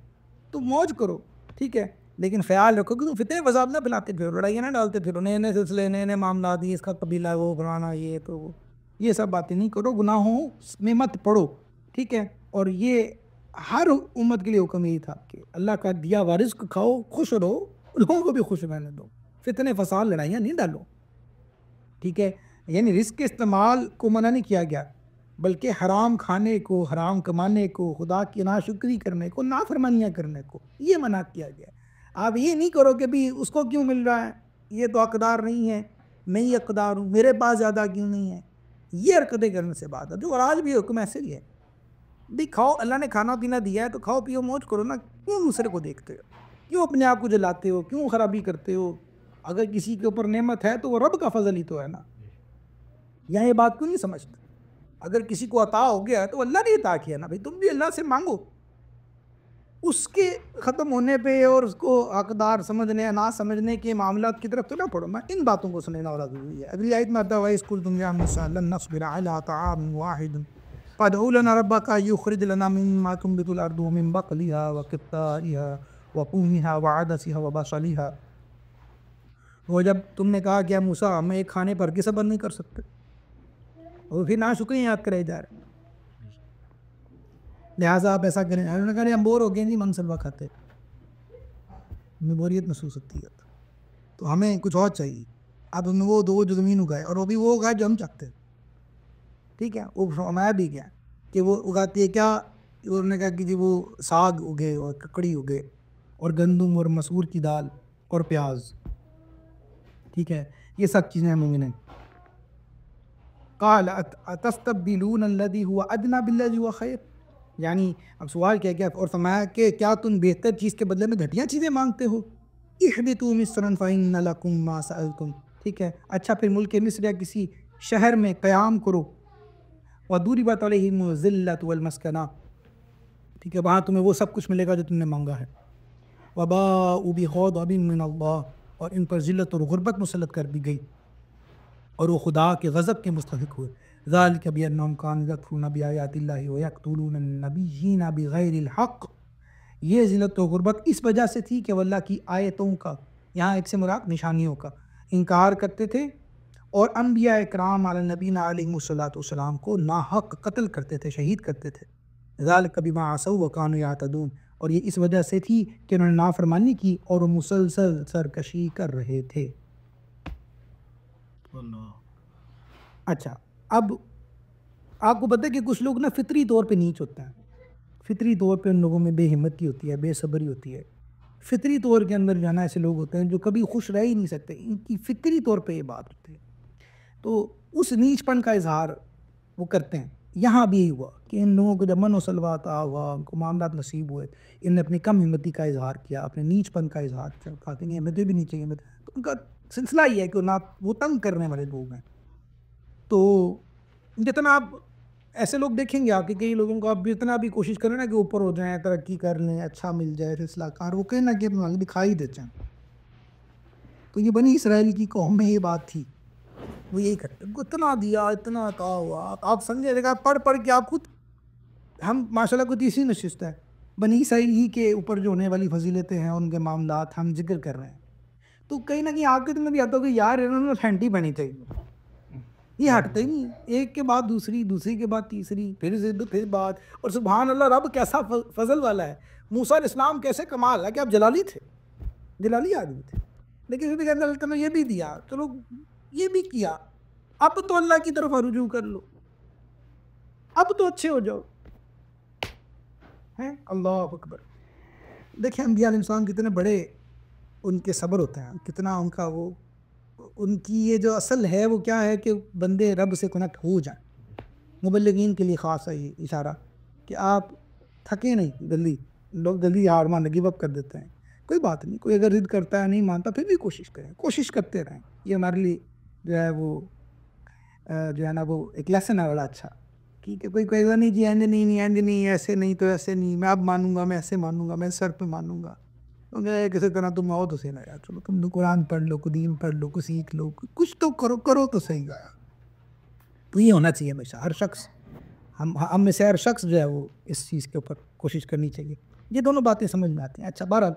Speaker 2: تو موج کرو. ٹھیک ہے, لیکن خیال رکھو کہ تم فتنے فساد نہ پھیلاتے پھرو, لڑائیاں نہ ڈالتے پھرو, نئے نئے سلسلے, نئے نئے معاملات, یہ اس کا قبیلہ, وہ فلانا, یہ تو وہ, یہ سب باتیں نہیں کرو. گناہوں میں مت پڑو. ٹھیک ہے, اور یہ ہر امت کے لیے حکم یہی تھا کہ اللہ کا دیا ہوا رزق کھاؤ, خوش رہو, لوگوں کو بھی خوش رہنے دو, فتنے فساد لڑائیاں نہیں ڈالو. ٹھیک ہے, یعنی رزق کے استعمال کو منع نہیں کیا گیا, بلکہ حرام کھانے کو, حرام کمانے کو, خدا کی ناشکری کرنے کو, نافرمانیاں کرنے کو, یہ منع کیا گیا. آپ یہ نہیں کرو کہ بھی اس کو کیوں مل رہا ہے, یہ تو حقدار نہیں ہے, میں ہی حقدار ہوں, میرے پاس زیادہ کیوں نہیں ہے. یہ حرکتیں کرنے سے بات ہے. جو آج بھی حکم ایسے ہی ہے بھی, کھاؤ, اللہ نے کھانا پینا دیا ہے تو کھاؤ پیو موج کرو نا. کیوں دوسرے کو دیکھتے ہو, کیوں اپنے آپ کو جلاتے ہو, کیوں خرابی کرتے ہو. اگر کسی کے اوپر نعمت ہے تو وہ رب کا فضل ہی تو ہے نا. یہاں یہ بات کیوں نہیں سمجھتے؟ اگر کسی کو عطا ہو گیا تو اللہ نے عطا کیا نا بھائی, تم بھی اللہ سے مانگو. اس کے ختم ہونے پہ اور اس کو حقدار سمجھنے یا نہ سمجھنے کے معاملات کی طرف تو نہ پڑھو. میں ان باتوں کو سننا والا ضروری ہے. اگلی آیت میں آتا ہے وَإِذْ قُلْتُمْ يَا مُوسَىٰ لَن نَّصْبِرَ عَلَىٰ طَعَامٍ وَاحِدٍ فَادْعُ لَنَا رَبَّكَ يُخْرِجْ لَنَا مِمَّا تُنبِتُ الْأَرْضُ وَمِن بَقْلِهَا وَقِثَّائِهَا وَفُومِهَا وَعَدَسِهَا وَبَصَلِهَا. وہ جب تم نے کہا کہ موسیٰ ہم ایک کھانے پر کے صبر نہیں کر سکتے, اور پھر ناشکری یاد کرے جا رہے. لہٰذا آپ ایسا کریں. انہوں نے کہا ہم بور ہو گئے جی منگ سلوا کھاتے, ہمیں بوریت محسوس ہوتی ہے, تو ہمیں کچھ اور چاہیے. اب ہمیں وہ دو جو زمین اگائے, اور وہ بھی وہ اگائے جو ہم چاہتے ہیں. ٹھیک ہے, وہ فرمایا بھی کیا کہ وہ اگاتی ہے کیا, انہوں نے کہا کہ جی وہ ساگ اگے اور ککڑی اگے اور گندم اور مسور کی دال اور پیاز. ٹھیک ہے, یہ سب چیزیں ہمیں ملیں. قال اتستبدلون الذی هو ادنی بالذی هو خیر, یعنی اب سوال کیا گیا, اور فرمایا کہ کیا تم بہتر چیز کے بدلے میں گھٹیا چیزیں مانگتے ہو. اہبطوا مصرا فإن لکم ما سألتم. ٹھیک ہے, اچھا پھر ملک مصر یا کسی شہر میں قیام کرو. وضربت علیہم الذلۃ والمسکنہ. ٹھیک ہے, وہاں تمہیں وہ سب کچھ ملے گا جو تم نے مانگا ہے. وباءوا بغضب من اللہ, اور ان پر ذلت اور غربت مسلط کر دی گئی اور وہ خدا کے غضب کے مستحق ہوئے. ذالک بانہم کانوا یکفرون بآیات اللہ ویقتلون النبیین بغیر الحق. یہ ذلت و غربت اس وجہ سے تھی کہ وہ اللہ کی آیتوں کا, یہاں ایک سے مراد نشانیوں کا, انکار کرتے تھے اور انبیاء اکرام علی نبینا علیہم الصلوۃ والسلام کو ناحق قتل کرتے تھے, شہید کرتے تھے. ذالک بما عصوا وکانوا یعتدون, اور یہ اس وجہ سے تھی کہ انہوں نے نافرمانی کی اور وہ مسلسل سرکشی کر رہے تھے. اچھا, اب آپ کو پتہ ہے کہ کچھ لوگ نا فطری طور پہ نیچ ہوتے ہیں. فطری طور پہ ان لوگوں میں بے ہمتی ہوتی ہے, بے صبری ہوتی ہے. فطری طور کے اندر جو ہے نا ایسے لوگ ہوتے ہیں جو کبھی خوش رہ ہی نہیں سکتے, ان کی فطری طور پہ یہ بات ہوتی ہے. تو اس نیچ پن کا اظہار وہ کرتے ہیں. یہاں بھی یہی ہوا کہ ان لوگوں کو جب من و سلوا عطا ہوا, ان کو معاملات نصیب ہوئے, ان نے اپنی کم ہمتی کا اظہار کیا, اپنے نیچ پن کا اظہار کیا, کہا کہ نہیں ہمیں تو بھی نہیں چاہیے. تو ان کا سلسلہ یہ ہے کہ وہ تنگ کرنے والے لوگ ہیں. تو جتنا آپ ایسے لوگ دیکھیں گے آپ کے کئی لوگوں کو, آپ جتنا بھی کوشش کریں نا کہ اوپر ہو جائیں, ترقی کر لیں, اچھا مل جائے, سلسلہ کار, وہ کہیں نہ کہ اپنا دکھائی دیتے ہیں. تو یہ بنی اسرائیل کی قوم میں یہ بات تھی, وہ یہی کرتے ہیں, اتنا دیا, اتنا عطا ہوا. آپ سمجھے گا پڑھ پڑھ کے آپ خود, ہم ماشاء اللہ کو تیسری نشست ہے, بنی اسرائیل ہی کے اوپر جو ہونے والی فضیلتیں ہیں, ان کے معاملات ہم ذکر کر رہے ہیں. تو کہیں نہ کہیں آپ کے دل میں بھی آتا ہو کہ یار انہوں نے پھینٹی بنی چاہیے. یہ ہٹتے ہی نہیں, ایک کے بعد دوسری, دوسری کے بعد تیسری, پھر ضد, پھر بات. اور سبحان اللہ, رب کیسا فضل والا ہے. موسیٰ علیہ السلام کیسے کمال ہے کہ آپ جلالی تھے, جلالی آدمی تھے, لیکن پھر اللہ تعالیٰ نے یہ بھی دیا, چلو یہ بھی کیا, اب تو اللہ کی طرف رجوع کر لو, اب تو اچھے ہو جاؤ. ہیں اللہ اکبر. دیکھیں انبیاء علیہ السلام کتنے بڑے ان کے صبر ہوتے ہیں, کتنا ان کا وہ, ان کی یہ جو اصل ہے وہ کیا ہے کہ بندے رب سے کنیکٹ ہو جائیں. مبلغین کے لیے خاص ہے یہ اشارہ کہ آپ تھکے نہیں جلدی. لوگ جلدی ہار مان گیو اپ کر دیتے ہیں. کوئی بات نہیں, کوئی اگر ضد کرتا ہے نہیں مانتا پھر بھی کوشش کریں, کوشش کرتے رہیں. یہ ہمارے لیے جو ہے وہ جو ہے نا وہ ایک لیسن ہے بڑا اچھا. ٹھیک ہے, کوئی کہے گا نہیں جی اینج نہیں, اینج نہیں, ایسے نہیں تو ایسے نہیں, میں اب مانوں گا, میں ایسے مانوں گا, میں سر پہ مانوں گا. کسی طرح تم آؤ تو صحیح نہ, یار چلو تم قرآن پڑھ لو, دین پڑھ لو, کو سیکھ لو, کچھ تو کرو تو صحیح گا. تو یہ ہونا چاہیے ہمیشہ ہر شخص, ہم میں سے ہر شخص جو ہے وہ اس چیز کے اوپر کوشش کرنی چاہیے. یہ دونوں باتیں سمجھ میں آتی ہیں. اچھا بہرحال,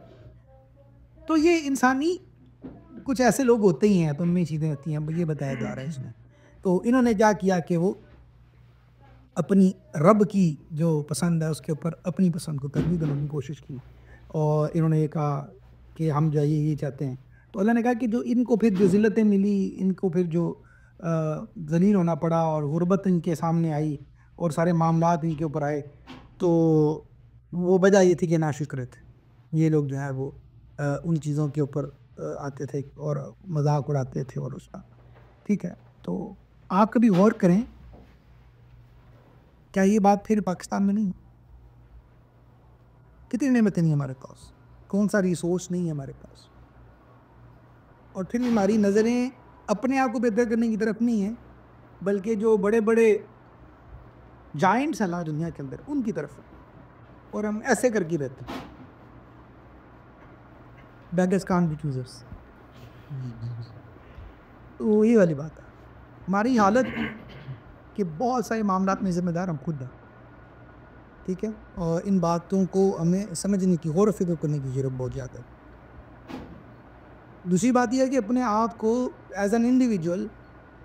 Speaker 2: تو یہ انسانی کچھ ایسے لوگ ہوتے ہی ہیں, تو ان میں چیزیں ہوتی ہیں, یہ بتایا جا رہا ہے اس میں. تو انہوں نے کیا کیا کہ وہ اپنی رب کی جو پسند ہے اس کے اوپر اپنی پسند کو ترجیح دینے کی کوشش کی, اور انہوں نے یہ کہا کہ ہم جو یہ چاہتے ہیں. تو اللہ نے کہا کہ جو ان کو پھر جو ذلتیں ملی, ان کو پھر جو ذلیل ہونا پڑا اور غربت ان کے سامنے آئی اور سارے معاملات ان کے اوپر آئے, تو وہ وجہ یہ تھی کہ ناشکر تھے یہ لوگ جو ہے وہ ان چیزوں کے اوپر آتے تھے اور مذاق اڑاتے تھے اور اس کا. ٹھیک ہے, تو آپ کبھی غور کریں کیا یہ بات پھر پاکستان میں نہیں؟ کتنی نعمتیں نہیں ہمارے پاس, کون سا ریسورس نہیں ہے ہمارے پاس, اور پھر ہماری نظریں اپنے آپ کو بہتر کرنے کی طرف نہیں ہیں بلکہ جو بڑے بڑے جائنٹس ہیں دنیا کے اندر ان کی طرف, اور ہم ایسے کر کے رہتے ہیں. Beggars can't be choosers. تو یہ والی بات ہے ہماری حالت کہ بہت سارے معاملات میں ذمہ دار ہم خود ہیں. ٹھیک ہے, اور ان باتوں کو ہمیں سمجھنے کی, غور و فکر کرنے کی ضرورت بہت زیادہ ہے. دوسری بات یہ ہے کہ اپنے آپ کو ایز این انڈیویجول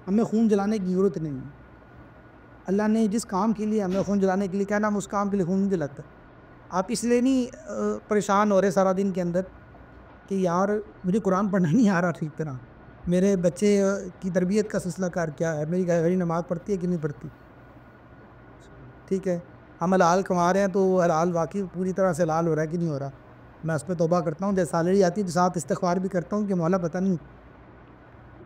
Speaker 2: ہمیں خون جلانے کی ضرورت نہیں ہے. اللہ نے جس کام کے لیے ہمیں خون جلانے کے لیے کہنا، ہم اس کام کے لیے خون نہیں جلاتا. آپ اس لیے نہیں پریشان ہو رہے سارا دن کے اندر کہ یار مجھے قرآن پڑھنا نہیں آ رہا ٹھیک طرح، میرے بچے کی تربیت کا سلسلہ کار کیا ہے، میری گھر نماز پڑھتی ہے کہ نہیں پڑھتی. ٹھیک ہے، ہم حلال کما رہے ہیں تو وہ حلال واقعی پوری طرح سے حلال ہو رہا ہے کہ نہیں ہو رہا. میں اس پہ توبہ کرتا ہوں، جیسے سیلری آتی ہے تو ساتھ استغفار بھی کرتا ہوں کہ مولا پتہ نہیں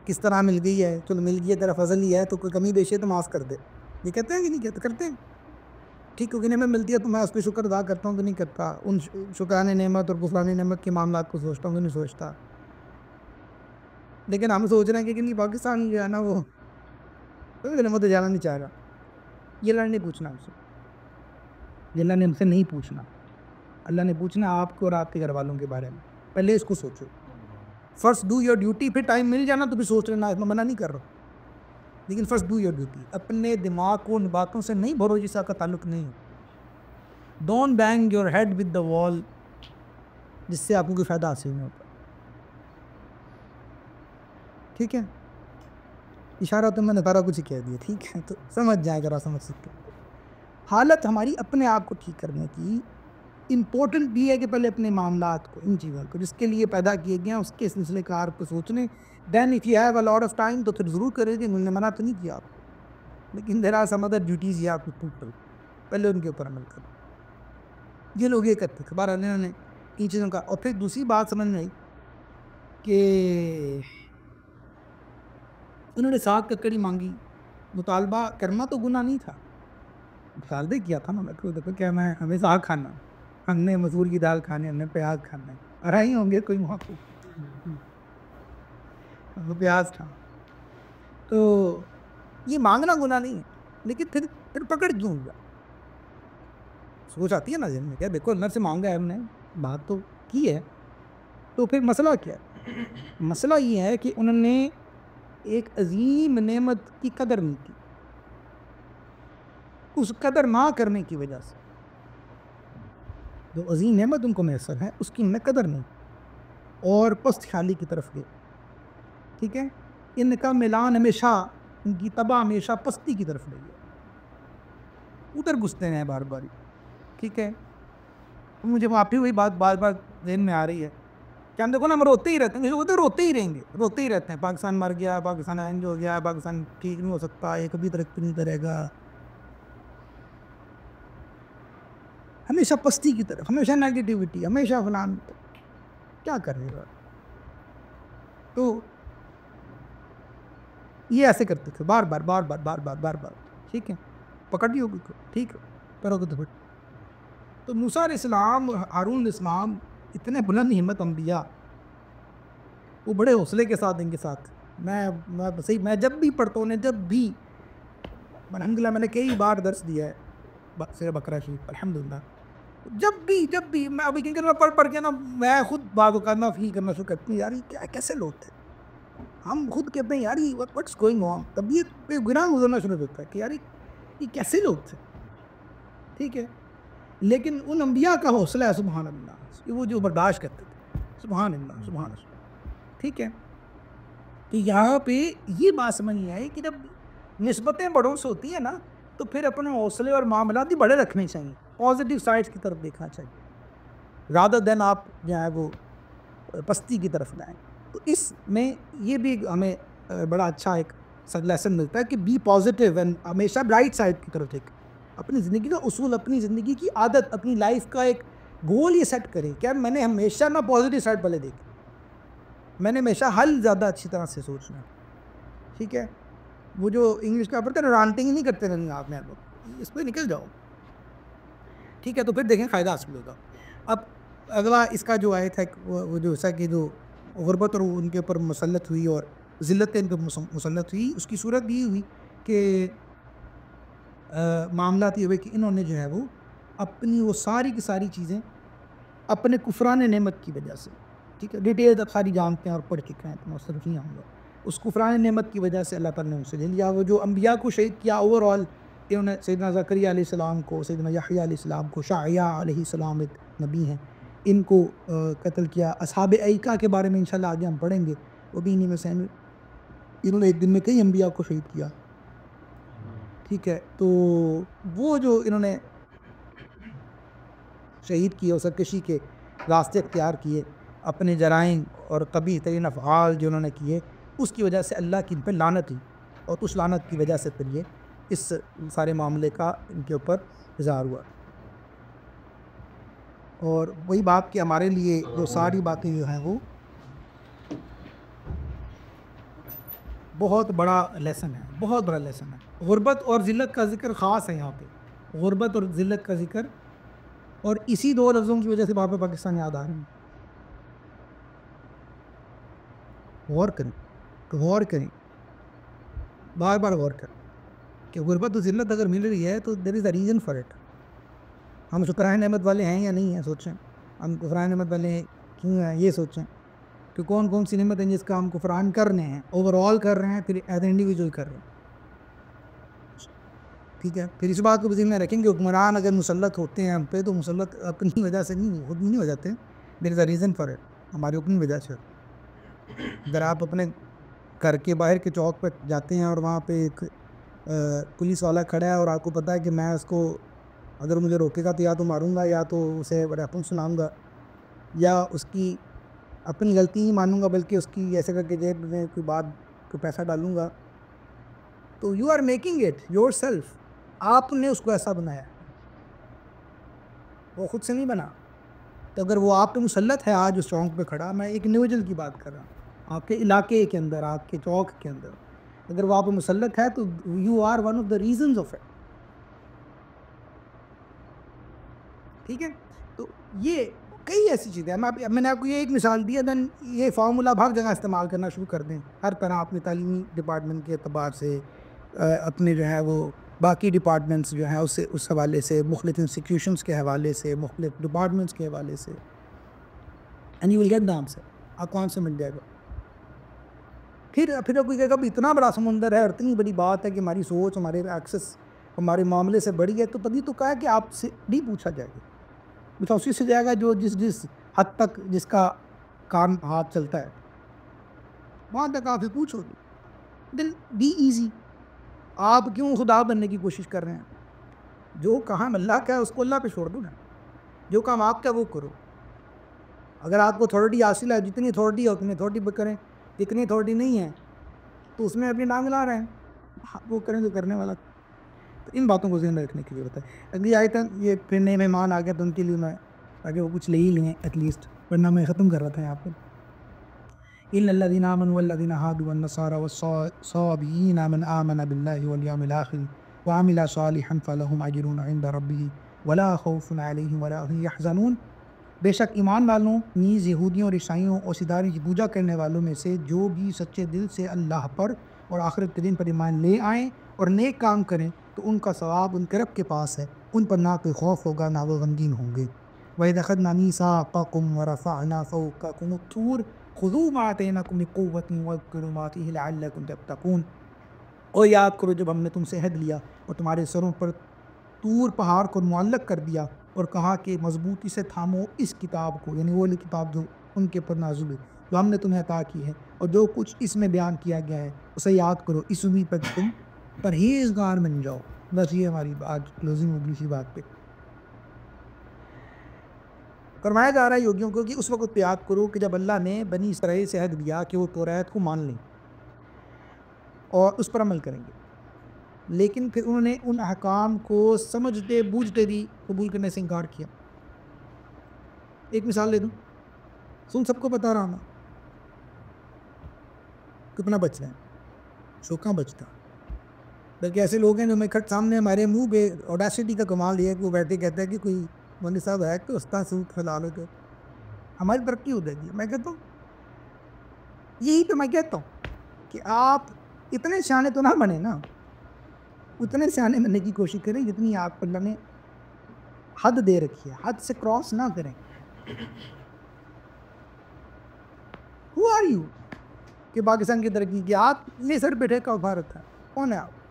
Speaker 2: کس طرح مل گئی ہے، چلو مل گئی ہے تیرا فضل ہی ہے، تو کوئی کمی بیشی ہے تو معاف کر دے. یہ کہتے ہیں کہ نہیں کہتے؟ کرتے ہیں. ٹھیک، کیونکہ نعمت ملتی ہے تو میں اس پہ شکر ادا کرتا ہوں کہ نہیں کرتا. ان شکران نعمت اور غفران نعمت کے معاملات کو سوچتا ہوں کہ نہیں سوچتا. لیکن ہم سوچ رہے ہیں کہ نہیں پاکستان جو ہے نا وہ نعمت جانا نہیں چاہ رہا. یہ اللہ نے پوچھنا ہم سے، یہ اللہ نے ہم سے نہیں پوچھنا. اللہ نے پوچھنا آپ کو اور آپ کے گھر والوں کے بارے میں. پہلے اس کو سوچو. فرسٹ ڈو یور ڈیوٹی، پھر ٹائم مل جانا تو پھر سوچ لینا، اس میں منع نہیں کر رہا، لیکن فرسٹ ڈو یور ڈیوٹی. اپنے دماغ کو ان باتوں سے نہیں بھرو جس کا تعلق نہیں ہو. Don't bang your head with the wall, جس سے آپ کو کوئی فائدہ حاصل نہیں ہوتا. ٹھیک ہے، اشارہ تو میں نے سارا کچھ ہی کہہ دیا. ٹھیک ہے، تو سمجھ جائے ذرا سمجھ سکتے. حالت ہماری اپنے آپ کو ٹھیک کرنے کی امپورٹنٹ بھی ہے کہ پہلے اپنے معاملات کو، ان چیزوں کو جس کے لیے پیدا کیے گئے ہیں اس کے سلسلے کار کو سوچنے. Then if you have a lot of time تو پھر ضرور کرے گی، انہوں نے منع تو نہیں کیا آپ کو، لیکن there are some other duties یہ آپ کو پہلے ان کے اوپر عمل کرو. یہ لوگ یہ کرتے تھے. بہرحال انہوں نے ان چیزوں کا. اور پھر دوسری بات سمجھ میں آئی کہ انہوں نے ساگ ککڑی مانگی. مطالبہ کرنا تو گناہ نہیں تھا، مطالبہ کیا تھا نا، میں کو دیکھو کیا میں ہمیں ساگ کھانا، ہم نے مسور کی دال کھانی، ہم نے پیاز کھانا ہے. ارائیں ہوں گے کوئی موقع وہ پیاز تھا. تو یہ مانگنا گناہ نہیں ہے، لیکن پھر پکڑ کیوں گیا؟ سوچ آتی ہے نا ذہن میں، کیا دیکھو اللہ سے مانگا ہے ہم نے، بات تو کی ہے. تو پھر مسئلہ کیا ہے؟ مسئلہ یہ ہے کہ انہوں نے ایک عظیم نعمت کی قدر نہیں کی. اس قدر نہ کرنے کی وجہ سے جو عظیم نعمت ان کو میسر ہے اس کی قدر نہیں، اور پست خیالی کی طرف گئے. ٹھیک ہے، ان کا میلان ہمیشہ، ان کی طبع ہمیشہ پستی کی طرف رہی ہے، ادھر گھستے ہیں بار بار. ٹھیک ہے، مجھے وہاں پہ وہی بات بار بار ذہن میں آ رہی ہے کہ ہم دیکھو نا، ہم روتے ہی رہتے ہیں، ادھر روتے ہی رہیں گے، روتے ہی رہتے ہیں. پاکستان مر گیا، پاکستان اینج ہو گیا، پاکستان ٹھیک نہیں ہو سکتا، یہ کبھی ترقی نہیں کرے گا. ہمیشہ پستی کی طرف، ہمیشہ نیگیٹیوٹی، ہمیشہ فلان. کیا کرے گا؟ تو یہ ایسے کرتے تھے بار بار بار بار بار بار بار بار. ٹھیک ہے، پکڑ لی ہوگی کو، ٹھیک ہے، کرو گے تو پھر. تو موسیٰ علیہ السلام، ہارون علیہ السلام، اتنے بلند ہمت انبیاء، وہ بڑے حوصلے کے ساتھ ان کے ساتھ. میں جب بھی پڑھتا ہوں، جب بھی الحمدللہ میں نے کئی بار درس دیا ہے سورہ بقرہ شریف، الحمدللہ. جب بھی میں ابھی پڑھ کے نا، میں خود بات کرنا فیل کرنا شروع کرتی ہوں، یار یہ کیسے لوگ تھے. ہم خود کہتے ہیں یار واٹس گوئنگ آن، طبیعت پہ گناہ گزرنا شروع ہوتا ہے کہ یار یہ کیسے لوگ تھے. ٹھیک ہے، لیکن ان انبیاء کا حوصلہ ہے سبحان اللہ، وہ جو برداشت کرتے تھے، سبحان اللہ سبحان اللہ. ٹھیک ہے، تو یہاں پہ یہ بات سمجھ نہیں آئی کہ جب نسبتیں بڑوں سے ہوتی ہیں نا، تو پھر اپنے حوصلے اور معاملات بھی بڑے رکھنے چاہیے، پازیٹیو سائڈس کی طرف دیکھنا چاہیے، رادر دین آپ جو ہے وہ پستی کی طرف جائیں. تو اس میں یہ بھی ہمیں بڑا اچھا ایک لیسن ملتا ہے کہ بی پازیٹیو اینڈ ہمیشہ برائٹ سائڈ کی طرف دیکھیں. اپنی زندگی کا اصول، اپنی زندگی کی عادت، اپنی لائف کا ایک گول یہ سیٹ کریں کہ میں نے ہمیشہ نہ پازیٹیو سائڈ پہلے دیکھیں، میں نے ہمیشہ حل زیادہ اچھی طرح سے سوچنا. ٹھیک ہے، وہ جو انگلش کا پڑھتے ہیں رانٹنگ نہیں کرتے رہنے آپ نے، اس پہ نکل جاؤ. ٹھیک ہے، تو پھر دیکھیں فائدہ حاصل ہوگا. اب اگلا اس کا جو آیت ہے وہ جو ایسا کہ جو غربت اور ان کے اوپر مسلط ہوئی اور ذلت ان پہ مسلط ہوئی، اس کی صورت بھی ہوئی کہ معاملات یہ ہوئے کہ انہوں نے جو ہے وہ اپنی وہ ساری کی ساری چیزیں اپنے کفران نعمت کی وجہ سے، ٹھیک ہے، ڈیٹیل اب ساری جانتے ہیں اور پڑھ چکے ہیں، تو میں صرف نہیں آؤں گا. اس کفران نعمت کی وجہ سے اللہ تعالیٰ نے ان سے لے لیا. وہ جو انبیاء کو شہید کیا اوور آل، انہوں نے سیدنا زکریا علیہ السلام کو، سیدنا یحییٰ علیہ السلام کو، شعیاء علیہ السلام ایک نبی ہیں، ان کو قتل کیا. اصحاب ایکہ کے بارے میں انشاءاللہ آگے ہم پڑھیں گے، وہ بھی انہی میں سے انہوں نے ایک دن میں کئی انبیاء کو شہید کیا. ٹھیک ہے، تو وہ جو انہوں نے شہید کیے اور سرکشی کے راستے اختیار کیے، اپنے جرائم اور قبیح ترین افعال جو انہوں نے کیے، اس کی وجہ سے اللہ کی ان پہ لعنت ہوئی، اور اس لعنت کی وجہ سے پھر یہ اس سارے معاملے کا ان کے اوپر اظہار ہوا۔ اور وہی بات کہ ہمارے لیے جو ساری باتیں جو ہیں وہ بہت بڑا لیسن ہے، بہت بڑا لیسن ہے۔ غربت اور ذلت کا ذکر خاص ہے یہاں پہ، غربت اور ذلت کا ذکر، اور اسی دو لفظوں کی وجہ سے بار بار پاکستان یاد آ رہے ہیں۔ غور کریں، غور کریں، بار بار غور کریں کہ غربت و ذلت اگر مل رہی ہے تو دیر از اے ریزن فار اٹ۔ ہم شکرانہ نعمت والے ہیں یا نہیں ہیں سوچیں، ہم کفران نعمت والے کیوں ہیں یہ سوچیں کہ کون کون سی نعمت ہیں جس کا ہم کفران کر رہے ہیں، اوور آل کر رہے ہیں، پھر ایز اے انڈیویجول کر رہے ہیں۔ ٹھیک ہے، پھر اس بات کو ذہن میں رکھیں کہ حکمران اگر مسلط ہوتے ہیں ہم پہ تو مسلط اپنی وجہ سے نہیں، خود نہیں ہو جاتے، دیر از اے ریزن فار اٹ، ہماری اپنی وجہ سے۔ اگر آپ اپنے گھر کے باہر کے چوک پہ جاتے ہیں اور وہاں پہ ایک پولیس والا کھڑا ہے اور آپ کو پتہ ہے کہ میں اس کو اگر مجھے روکے گا تو یا تو ماروں گا یا تو اسے ریپن سناؤں گا یا اس کی اپنی غلطی نہیں مانوں گا بلکہ اس کی ایسے کر کے جیب میں کوئی پیسہ ڈالوں گا، تو you are making it yourself, آپ نے اس کو ایسا بنایا، وہ خود سے نہیں بنا۔ تو اگر وہ آپ پہ مسلط ہے آج اس چوک پہ کھڑا، میں ایک انڈیویجول کی بات کر رہا ہوں، آپ کے علاقے کے اندر، آپ کے چوک کے اندر، اگر وہ آپ پہ مسلط ہے تو you are one of the reasons of it. ٹھیک ہے، تو یہ کئی ایسی چیزیں ہیں، میں نے آپ کو یہ ایک مثال دی ہے، دین یہ فارمولا ہر جگہ استعمال کرنا شروع کر دیں، ہر طرح اپنے تعلیمی ڈپارٹمنٹ کے اعتبار سے، اپنے جو ہے وہ باقی ڈپارٹمنٹس جو ہیں اس حوالے سے، مختلف انسٹیٹیوشنس کے حوالے سے، مختلف ڈپارٹمنٹس کے حوالے سے، and you will get the answer, آپ کو آنسر مل جائے گا۔ پھر کوئی کہے گا اتنا بڑا سمندر ہے اور اتنی بڑی بات ہے کہ ہماری سوچ، ہمارے ایکسس ہمارے معاملے سے بڑی ہے، تو تبھی تو کہا ہے کہ آپ سے نہیں پوچھا جائے گا، بتا اسی سے جائے گا جو جس حد تک جس کا کام ہاتھ چلتا ہے، وہاں تک آپ سے پوچھو گے۔ دل بی ایزی، آپ کیوں خدا بننے کی کوشش کر رہے ہیں؟ جو کام اللہ کا ہے اس کو اللہ پہ چھوڑ دو نا، جو کام آپ کا وہ کرو۔ اگر آپ کو اتھارٹی حاصل ہے، جتنی اتھارٹی ہے اتنی اتھارٹی پہ کریں، جتنی اتھارٹی نہیں ہے تو اس میں اپنی نام ملا رہے ہیں، وہ کریں جو کرنے والا۔ تو ان باتوں کو ذہن میں رکھنے کے لیے ہوتا ہے۔ اگلی آیت ہے، یہ پھر نئے مہمان آ گئے تو ان کے لیے میں تاکہ وہ کچھ لے ہی لیں ایٹ لیسٹ، ورنہ میں ختم کر رہا تھا یہاں پر۔ إِلَّا الَّذِينَ آمَنُوا وَالَّذِينَ هَادُوا وَالنَّصَارَى وَالصَّابِئِينَ مَنْ آمَنَ بِاللَّهِ وَالْيَوْمِ الْآخِرِ وَعَمِلَ صَالِحًا فَلَهُمْ أَجْرٌ عِندَ رَبِّهِمْ وَلَا خَوْفٌ عَلَيْهِمْ وَلَا هُمْ يَحْزَنُونَ۔ بے شک ایمان والوں نیز یہودیوں اور عیسائیوں اور ستارے کی پوجا کرنے والوں میں سے جو بھی سچے دل سے اللہ پر اور آخرت کے دن پر ایمان لے آئیں اور نیک کام کریں تو ان کا ثواب ان کے رب کے پاس ہے، ان پر نہ کوئی خوف ہوگا نہ وہ غمگین ہوں گے۔ وَإِذْ أَخَذْنَا مِيثَاقَكُمْ وَرَفَعْنَا فَوْقَكُمُ الطُّورَ خُذُوا مَا آتَيْنَاكُمْ بِقُوَّةٍ وَاذْكُرُوا مَا فِيهِ لَعَلَّكُمْ تَتَّقُونَ۔ اور یاد کرو جب ہم نے تم سے عہد لیا اور تمہارے سروں پر طور پہاڑ کو معلق کر دیا اور کہا کہ مضبوطی سے تھامو اس کتاب کو، یعنی وہ کتاب جو ان کے پر نازل ہوئی جو ہم نے تمہیں عطا کی ہے، اور جو کچھ اس میں بیان کیا گیا ہے اسے یاد کرو، اس امید پر تم پرہیزگار بن جاؤ۔ بس یہ ہماری آج کلوزنگ ہوگی اسی بات پہ۔ فرمایا جا رہا ہے یوگیوں کو کہ اس وقت یاد کرو کہ جب اللہ نے بنی اسرائیل سے عہد لیا کہ وہ توریت کو مان لیں اور اس پر عمل کریں گے، لیکن پھر انہوں نے ان احکام کو سمجھتے بوجھتے بھی قبول کرنے سے انکار کیا۔ ایک مثال لے دوں، سن سب کو بتا رہا ہوں، کتنا بچ رہے ہیں، شو کہاں بچتا، بلکہ ایسے لوگ ہیں جو میں کھٹ سامنے ہمارے منہ پہ اوڈیسٹی کا کمال یہ ہے کہ وہ بیٹھے کہتے ہیں کہ کوئی مولوی صاحب ہے تو استاد سوٹ پھیلا لو تو ہماری ترقی ہو جائے گی۔ میں کہتا ہوں یہی تو میں کہتا ہوں کہ آپ اتنے سیانے تو نہ بنے نا، اتنے سیانے بننے کی کوشش کریں جتنی آپ اللہ نے حد دے رکھی ہے، حد سے کراس نہ کریں۔ Who are you کہ پاکستان کی ترقی کی آپ نے سر پہ ٹھیکہ اٹھا رکھا ہے؟ کون ہے آپ؟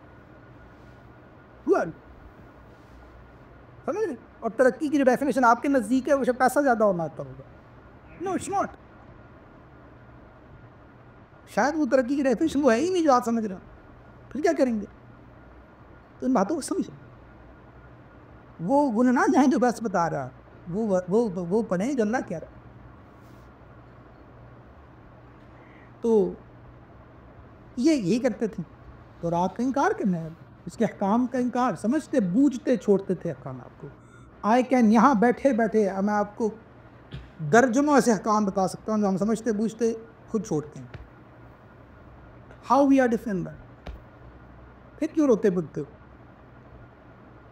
Speaker 2: Who are you؟ سمجھ رہے؟ اور ترقی کی جو ڈیفینیشن آپ کے نزدیک ہے وہ شاید پیسہ زیادہ ہونا آتا ہوگا، نو اٹس ناٹ، شاید وہ ترقی کی ڈیفینیشن وہ ہے ہی نہیں جو آپ سمجھ رہے ہیں، پھر کیا کریں گے؟ تو ان باتوں کو سمجھیں. وہ گناہ نہ جائیں جو بس بتا رہا, وہ پڑھیں جو اللہ کہہ رہا. تو یہ یہی کرتے تھے. تو رات کا انکار کرنا ہے, اس کے احکام کا انکار, سمجھتے بوجھتے چھوڑتے تھے احکامات کو. آئی کین یہاں بیٹھے بیٹھے میں آپ کو درجنوں ایسے احکام بتا سکتا ہوں جو ہم سمجھتے بوجھتے خود چھوڑتے ہیں. How we are different. پھر کیوں روتے بگتے ہو؟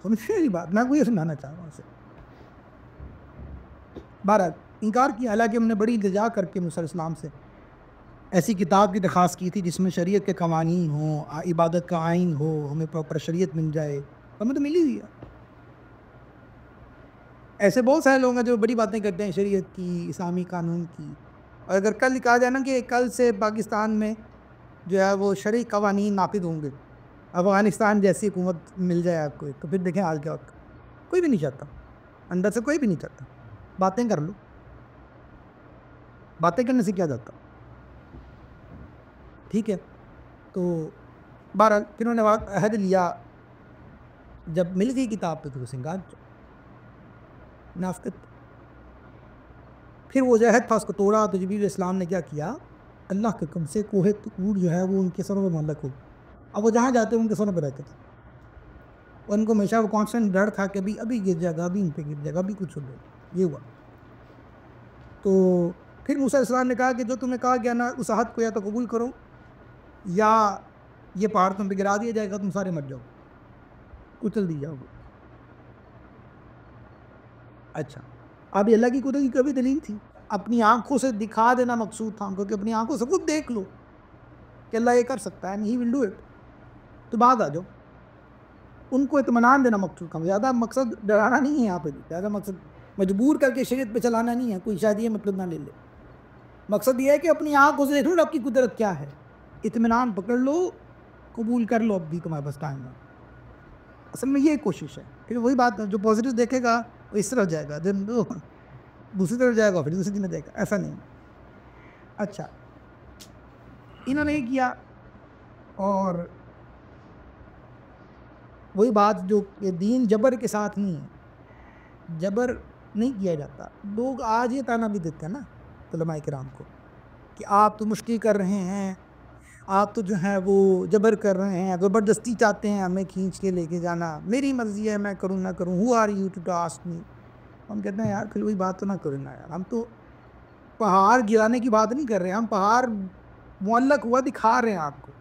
Speaker 2: سمجھتے ہیں بات, میں کو یہ سمجھانا چاہ رہا ہوں اسے. بہرحال انکار کیا, حالانکہ ہم نے بڑی التجا کر کے موسیٰ علیہ السلام سے ایسی کتاب کی درخواست کی تھی جس میں شریعت کے قوانین ہوں, عبادت کا آئین ہو, ہمیں پراپر شریعت مل جائے. ہمیں تو ملی ہوئی ہے. ایسے بہت سارے لوگ ہیں جو بڑی باتیں کرتے ہیں شریعت کی, اسلامی قانون کی, اور اگر کل کہا جائے نا کہ کل سے پاکستان میں جو ہے وہ شرعی قوانین نافذ ہوں گے, افغانستان جیسی حکومت مل جائے آپ کو, تو پھر دیکھیں حال کیا ہوتا. کوئی بھی نہیں چاہتا, اندر سے کوئی بھی نہیں چاہتا. باتیں کر لو, باتیں کرنے سے کیا جاتا, ٹھیک ہے. تو بہرحال پھر انہوں نے عہد لیا, جب مل گئی کتاب تو سنگار نافقت. پھر وہ جو عہد تھا اس کو توڑا. تو جبریل علیہ السلام نے کیا کیا, اللہ کے حکم سے کوہ طور جو ہے وہ ان کے سروں پہ معلق ہو. اب وہ جہاں جاتے ان کے سروں پہ رہتے تھے, اور ان کو ہمیشہ وہ کانسٹنٹ ڈر تھا کہ ابھی گر جائے گا, ابھی ان پہ گر جائے گا, ابھی کچھ ہو جائے گا. یہ ہوا. تو پھر موسیٰ علیہ السلام نے کہا کہ جو تم نے کہا گیا نا اس عہد کو یا تو قبول کرو یا یہ پہاڑ تم پہ گرا دیا جائے گا, تم سارے مر جاؤ, کچل دی جاؤ گے. اچھا, اب یہ اللہ کی قدرت کی کبھی دلیل تھی, اپنی آنکھوں سے دکھا دینا مقصود تھا ہم کو, کہ اپنی آنکھوں سے خود دیکھ لو کہ اللہ یہ کر سکتا ہے, ہی ول ڈو اٹ. تو بعد آ جاؤ. ان کو اطمینان دینا مقصود تھا. زیادہ مقصد ڈرانا نہیں ہے یہاں پہ, زیادہ مقصد مجبور کر کے شریعت پہ چلانا نہیں ہے. کوئی شاید یہ مطلب نہ لے لے. مقصد یہ ہے کہ اپنی آنکھوں سے دیکھ لو آپ کی قدرت کیا ہے, اطمینان پکڑ لو, قبول کر لو, اب بھی تمہارے پاس ٹائم ہے. اصل میں یہ کوشش ہے. پھر وہی بات ہے, جو پازیٹیو دیکھے گا وہ اس طرف جائے گا, دن دوسری طرف جائے گا, پھر دوسری دن دیکھے گا, ایسا نہیں. اچھا, انہوں نے یہ کیا, اور وہی بات جو کہ دین جبر کے ساتھ نہیں ہے, جبر نہیں کیا جاتا. لوگ آج یہ تانا بھی دیتے ہیں نا علماء کرام کو کہ آپ تو مشکل کر رہے ہیں, آپ تو جو ہے وہ جبر کر رہے ہیں, زبردستی چاہتے ہیں ہمیں کھینچ کے لے کے جانا, میری مرضی ہے میں کروں نہ کروں, who are you to ask me. ہم کہتے ہیں یار پھر وہی بات تو نہ کریں نا یار, ہم تو پہاڑ گرانے کی بات نہیں کر رہے ہیں, ہم پہاڑ معلق ہوا دکھا رہے ہیں آپ کو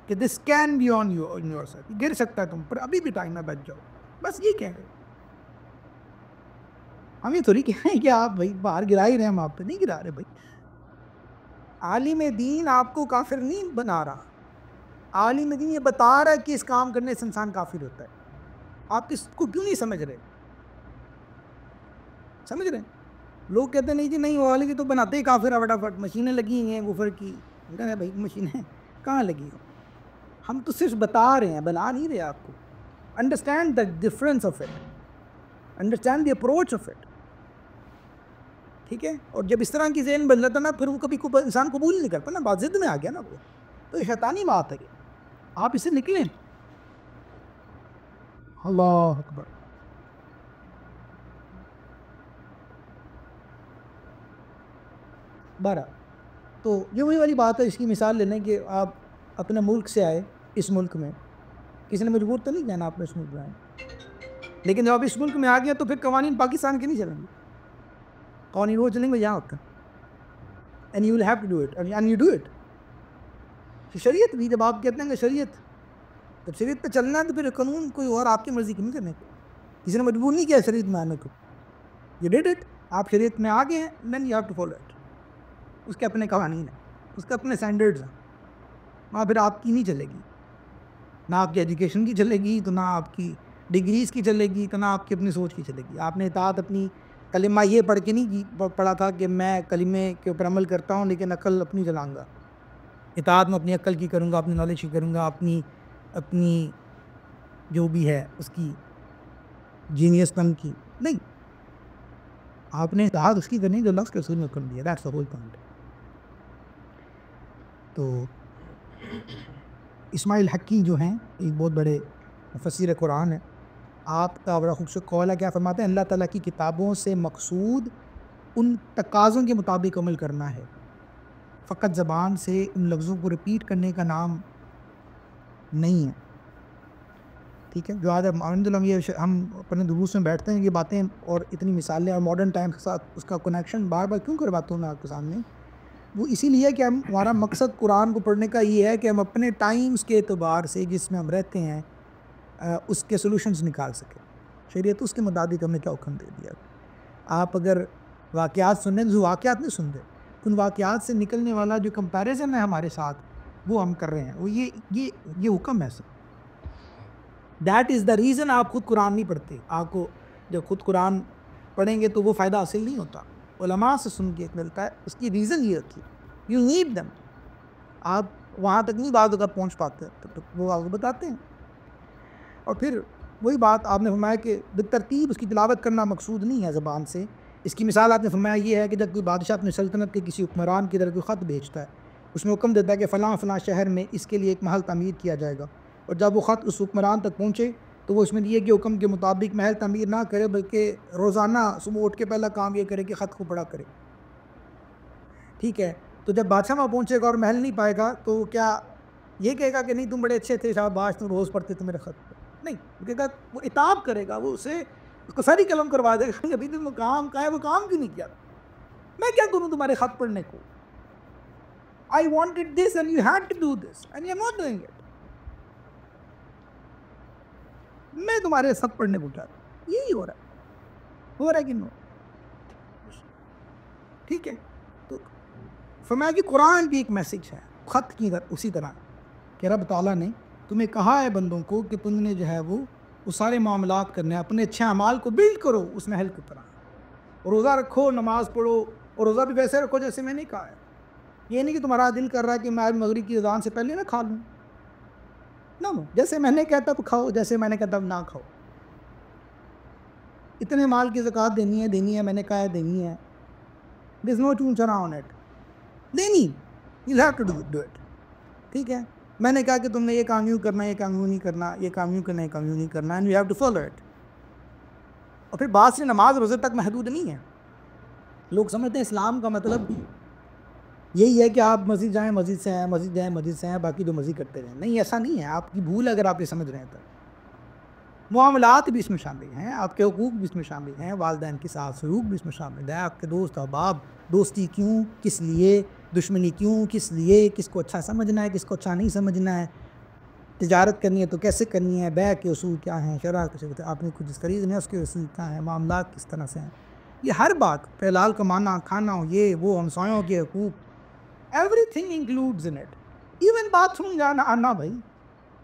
Speaker 2: کہ this can be on your side, گر سکتا ہے تم پر, ابھی بھی ٹائم میں بچ جاؤ, بس یہ کہہ رہے ہیں. ہم یہ تھوڑی کہہ رہے ہیں کہ آپ بھائی باہر گرا ہی رہے ہیں, ہم آپ پہ نہیں گرا رہے. بھائی عالم دین آپ کو کافر نہیں بنا رہا, عالم دین یہ بتا رہا ہے کہ اس کام کرنے سے انسان کافر ہوتا ہے. آپ اس کو کیوں نہیں سمجھ رہے؟ سمجھ رہے ہیں؟ لوگ کہتے ہیں نہیں جی نہیں, وہ والے کی تو بناتے ہی کافر ہے, فٹافٹ مشینیں لگی ہوئی ہیں کفر کی. بھائی مشینیں کہاں لگی ہوں, ہم تو صرف بتا رہے ہیں, بنا نہیں رہے آپ کو. Understand the difference of it, understand the approach of it, ٹھیک ہے. اور جب اس طرح کی ذہن بن جاتا نا, پھر وہ کبھی انسان قبول نہیں کرتا نا, بات ضد میں آ گیا نا وہ, تو یہ شیطانی بات ہے. آپ اسے نکلیں. اللہ اکبر. بارہ, تو یہ وہی والی بات ہے, اس کی مثال لینے کہ آپ اپنے ملک سے آئے, اس ملک میں کسی نے مجبور تو نہیں کیا نا آپ نے اس ملک میں آئے, لیکن جب آپ اس ملک میں آ گیا تو پھر قوانین پاکستان کے نہیں چلیں گے, قوانین وہ چلیں گے یہاں کا, and you will have to do it, and you do it. شریعت بھی جب آپ کہتے ہیں کہ شریعت, جب شریعت پہ چلنا ہے تو پھر قانون کوئی اور آپ کی مرضی کی نہیں کرنے کو, کسی نے مجبور نہیں کیا شریعت میں آنے کو. یو ڈیڈ اٹ, آپ شریعت میں آ گئے ہیں, then you have to follow it. اس کے اپنے قوانین ہیں, اس کے اپنے اسٹینڈرڈز ہیں, وہاں پھر آپ کی نہیں چلے گی, نہ آپ کی ایجوکیشن کی چلے گی, تو نہ آپ کی ڈگریز کی چلے گی, تو نہ آپ کی اپنی سوچ کی چلے گی. آپ نے اطاعت اپنی کلمہ یہ پڑھ کے نہیں پڑھا تھا کہ میں کلمے کے اوپر عمل کرتا ہوں لیکن عقل اپنی چلاؤں گا. اطاعت میں اپنی عقل کی کروں گا, اپنی نالج کی کروں گا, اپنی جو بھی ہے اس کی جینیس پن کی نہیں. آپ نے اطاعت اس کی کرنی جو اللہ کے رسول نے حکم دیا, دیٹس دی ہول پوائنٹ. تو اسماعیل حقی جو ہیں ایک بہت بڑے مفسر قرآن ہے، آپ کا بڑا خوبصورت قول ہے، کیا فرماتے ہیں؟ اللہ تعالیٰ کی کتابوں سے مقصود ان تقاضوں کے مطابق عمل کرنا ہے، فقط زبان سے ان لفظوں کو ریپیٹ کرنے کا نام نہیں ہے، ٹھیک ہے؟ جو آج ہم اپنے دروس میں بیٹھتے ہیں یہ باتیں اور اتنی مثالیں اور ماڈرن ٹائم کے ساتھ اس کا کنیکشن بار بار کیوں کرواتا ہوں میں آپ کے سامنے؟ وہ اسی لیے کہ ہمارا مقصد قرآن کو پڑھنے کا یہ ہے کہ ہم اپنے ٹائمز کے اعتبار سے جس میں ہم رہتے ہیں اس کے سلوشنز نکال سکیں۔ شریعت اس کے مطابق ہمیں کیا حکم دے دیا۔ آپ اگر واقعات سنیں تو واقعات نہیں سن رہے، ان واقعات سے نکلنے والا جو کمپیریزن ہے ہمارے ساتھ وہ ہم کر رہے ہیں، وہ یہ حکم ہے سر۔ دیٹ از دا ریزن آپ خود قرآن نہیں پڑھتے۔ آپ کو جب خود قرآن پڑھیں گے تو وہ فائدہ حاصل نہیں ہوتا، علماء سے سن کے ملتا ہے۔ اس کی ریزن یہ ہوتی ہے، یو نیڈ دم۔ آپ وہاں تک نہیں بعض اوقات پہنچ پاتے، تو وہ آپ کو بتاتے ہیں۔ اور پھر وہی بات آپ نے فرمایا کہ بالترتیب اس کی تلاوت کرنا مقصود نہیں ہے زبان سے۔ اس کی مثال آپ نے فرمایا یہ ہے کہ جب کوئی بادشاہ اپنی سلطنت کے کسی حکمران کی طرف کوئی خط بھیجتا ہے، اس میں حکم دیتا ہے کہ فلاں فلاں شہر میں اس کے لیے ایک محل تعمیر کیا جائے گا، اور جب وہ خط اس حکمران تک پہنچے تو وہ اس میں یہ کہ حکم کے مطابق محل تعمیر نہ کرے، بلکہ روزانہ صبح اٹھ کے پہلا کام یہ کرے کہ خط کو پڑھا کرے، ٹھیک ہے؟ تو جب بادشاہ وہاں پہنچے گا اور محل نہیں پائے گا تو کیا یہ کہے گا کہ نہیں تم بڑے اچھے تھے شاباش تم روز پڑھتے تھے میرے خط؟ نہیں، وہ کہے گا، وہ عتاب کرے گا، وہ اس کو ساری قلم کروا دے گا، ابھی تم وہ کام کا ہے وہ کام کیوں نہیں کیا؟ میں کیا کروں تمہارے خط پڑھنے کو؟ I wanted this and you had to do this and you're not doing it. میں تمہارے خط پڑھنے کو کیا کروں؟ یہی ہو رہا ہے کہ نہیں؟ ٹھیک ہے؟ تو فرمایا کہ قرآن بھی ایک میسیج ہے خط کی اسی طرح کہ رب تعالیٰ نے تمہیں کہا ہے بندوں کو کہ تم نے جو ہے وہ سارے معاملات کرنے ہیں، اپنے اچھے اعمال کو بلڈ کرو اس محل کی طرح، اور روزہ رکھو، نماز پڑھو، اور روزہ بھی ویسے رکھو جیسے میں نے کہا ہے۔ یہ نہیں کہ تمہارا دل کر رہا ہے کہ میں مغرب کی اذان سے پہلے نہ کھا لوں، نہ جیسے میں نے کہتا اب کھاؤ، جیسے میں نے کہتا اب نہ کھاؤ۔ اتنے مال کی زکوٰۃ دینی ہے، میں نے کہا ہے دینی ہے، there is no two around it، دینی، you have to do it، ٹھیک ہے؟ میں نے کہا کہ تم نے یہ کام یوں کرنا، یہ کام یوں نہیں کرنا، یہ کام یوں کرنا، یہ کام یوں نہیں کرنا، and you have to follow it۔ اور پھر بات سے نماز روزے تک محدود نہیں ہے۔ لوگ سمجھتے ہیں اسلام کا مطلب یہی ہے کہ آپ مسجد جائیں مسجد سے ہیں، مسجد جائیں مسجد سے ہیں، باقی جو مرضی کرتے رہیں۔ نہیں، ایسا نہیں ہے، آپ کی بھول اگر آپ یہ سمجھ رہے ہیں تو معاملات بھی اس میں شامل ہیں، آپ کے حقوق بھی اس میں شامل ہیں، والدین کے ساتھ سلوک بھی اس میں شامل ہے، آپ کے دوست احباب، دوستی کیوں، کس لیے، دشمنی کیوں، کس لیے، کس کو اچھا سمجھنا ہے، کس کو اچھا نہیں سمجھنا ہے، تجارت کرنی ہے تو کیسے کرنی ہے، بیع کے اصول کیا ہیں، شرع کے آپ نے کچھ خریدنا ہے اس کے اصول کیا ہیں، معاملات کس طرح سے ہیں، یہ ہر بات، حلال کمانا، کھانا، یہ وہ، ہمسایوں کے حقوق، everything includes in it، even bathroom جانا آنا۔ بھائی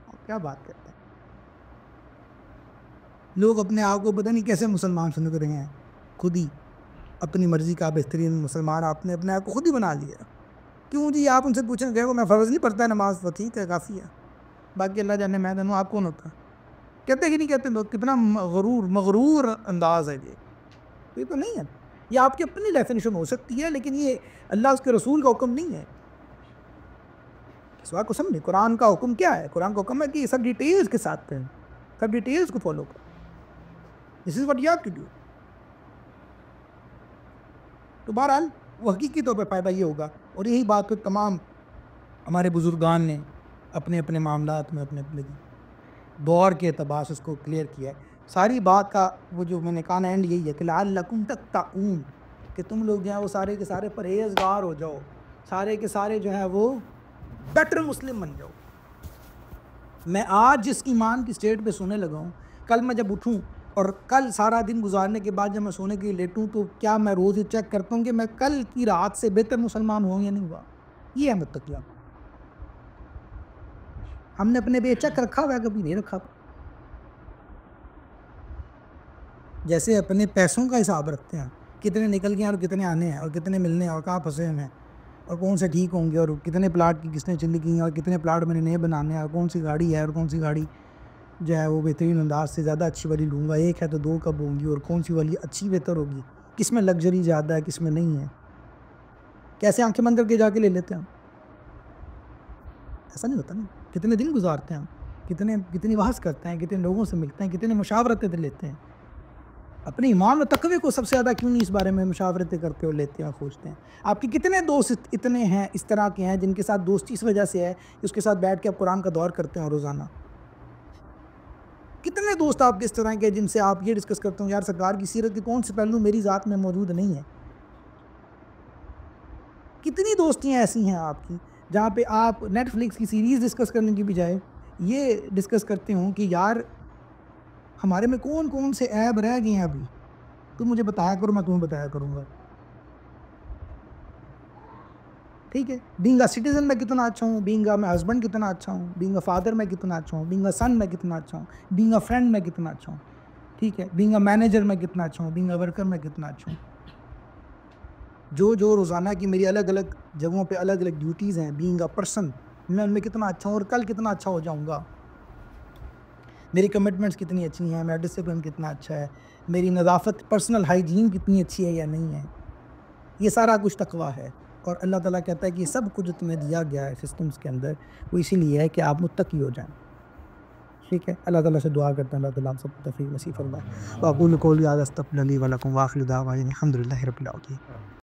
Speaker 2: آپ کیا بات کرتے ہیں؟ لوگ اپنے آپ کو پتہ نہیں کیسے مسلمان سمجھ رہے ہیں، خود ہی اپنی مرضی کا بہترین مسلمان آپ نے اپنے آپ کو خود ہی بنا لیا۔ کیوں جی؟ آپ ان سے پوچھیں گے وہ میں فرض نہیں پڑھتا نماز، تو ٹھیک ہے کافی ہے، باقی اللہ جانے میں جانوں آپ کون ہوتا؟ کہتے کہ نہیں کہتے لوگ؟ کتنا مغرور انداز ہے یہ تو نہیں ہے، یہ آپ کی اپنی ڈیفینیشن ہو سکتی ہے، لیکن یہ اللہ اس کے رسول کا حکم نہیں ہے۔ اس بات کو سمجھیں، قرآن کا حکم کیا ہے؟ قرآن کا حکم ہے کہ یہ سب ڈیٹیلز کے ساتھ کریں، سب ڈیٹیلز کو فالو کریں، this is what you have to do. تو بہرحال وہ حقیقی طور پہ فائدہ یہ ہوگا، اور یہی بات پھر تمام ہمارے بزرگان نے اپنے اپنے معاملات میں اپنے اپنے دور کے اعتبار سے اس کو کلیئر کیا ہے۔ ساری بات کا وہ جو میں نے کہا اینڈ یہی ہے کہ لعلکم تتقون، کہ تم لوگ جو ہیں وہ سارے کے سارے پرہیزگار ہو جاؤ، سارے کے سارے جو ہیں وہ بیٹر مسلم بن جاؤ۔ میں آج جس ایمان کی اسٹیٹ پہ سونے لگا ہوں، کل میں جب اٹھوں اور کل سارا دن گزارنے کے بعد جب میں سونے کے لیے لیٹوں تو کیا میں روز یہ چیک کرتا ہوں کہ میں کل کی رات سے بہتر مسلمان ہوں یا نہیں ہوا؟ یہ ہے متقیہ۔ ہم نے اپنے پہ چیک رکھا ہوا ہے؟ کبھی نہیں رکھا۔ جیسے اپنے پیسوں کا حساب رکھتے ہیں، کتنے نکل گئے ہیں اور کتنے آنے ہیں اور کتنے ملنے ہیں اور کہاں پھنسے ہیں اور کون سے ٹھیک ہوں گے اور کتنے پلاٹ کی کس نے چلی گئی ہیں اور کتنے پلاٹ میں نے نئے بنانے ہیں اور کون سی گاڑی ہے اور کون سی گاڑی جو ہے وہ بہترین انداز سے زیادہ اچھی والی لوں گا، ایک ہے تو دو کب ہوں گی اور کون سی والی اچھی بہتر ہوگی، کس میں لگژری زیادہ ہے کس میں نہیں ہے، کیسے آنکھیں بند کر کے جا کے لے لیتے ہیں؟ ایسا نہیں ہوتا نا، کتنے دن گزارتے ہیں ہم، کتنی بحث کرتے ہیں، کتنے لوگوں سے ملتے ہیں، کتنے مشاورتیں لیتے ہیں. اپنے ایمان و تقوی کو سب سے زیادہ کیوں نہیں اس بارے میں مشاورتیں کرتے ہو، لیتے ہیں اور پوچھتے ہیں؟ آپ کے کتنے دوست اتنے ہیں اس طرح کے ہیں جن کے ساتھ دوستی اس وجہ سے ہے کہ اس کے ساتھ بیٹھ کے آپ قرآن کا دور کرتے ہیں روزانہ؟ کتنے دوست آپ کے اس طرح کے جن سے آپ یہ ڈسکس کرتے ہوں یار سرکار کی سیرت کے کون سے پہلو میری ذات میں موجود نہیں ہے؟ کتنی دوستیاں ایسی ہیں آپ کی جہاں پہ آپ نیٹ فلکس کی سیریز ڈسکس کرنے کی بجائے یہ ڈسکس کرتے ہوں کہ یار ہمارے میں کون کون سے عیب رہ گئے ہیں ابھی، تم مجھے بتایا کرو، میں تمہیں بتایا کروں گا. ٹھیک ہے، بینگ اے سٹیزن میں کتنا اچھا ہوں، بینگ اے میں ہسبینڈ کتنا اچھا ہوں، بینگ اے فادر میں کتنا اچھا ہوں، بینگ اے سن میں کتنا اچھا ہوں، بینگ اے فرینڈ میں کتنا اچھا ہوں. ٹھیک ہے، بینگ اے مینیجر میں کتنا اچھا ہوں، بینگ اے ورکر میں کتنا اچھا ہوں. جو روزانہ کی میری الگ الگ جگہوں پہ الگ الگ ڈیوٹیز ہیں، بینگ اے پرسن میں ان میں کتنا اچھا ہوں اور کل کتنا اچھا ہو جاؤں گا. میری کمٹمنٹس کتنی اچھی ہیں، میرا ڈسپلن کتنا اچھا ہے، میری نظافت پرسنل ہائیجین کتنی اچھی ہے یا نہیں ہے. یہ سارا کچھ تقویٰ ہے. اور اللہ تعالیٰ کہتا ہے کہ یہ سب کچھ جو تمہیں دیا گیا ہے سسٹمز کے اندر وہ اسی لیے ہے کہ آپ متقی ہو جائیں. ٹھیک ہے، اللہ تعالیٰ سے دعا کرتے ہیں اللہ تعالیٰ ہم سب کو توفیق نصیب فرمائے.
Speaker 1: وأقول قولي هذا، استغفر لي ولكم، وآخر دعوانا الحمد لله رب العالمين.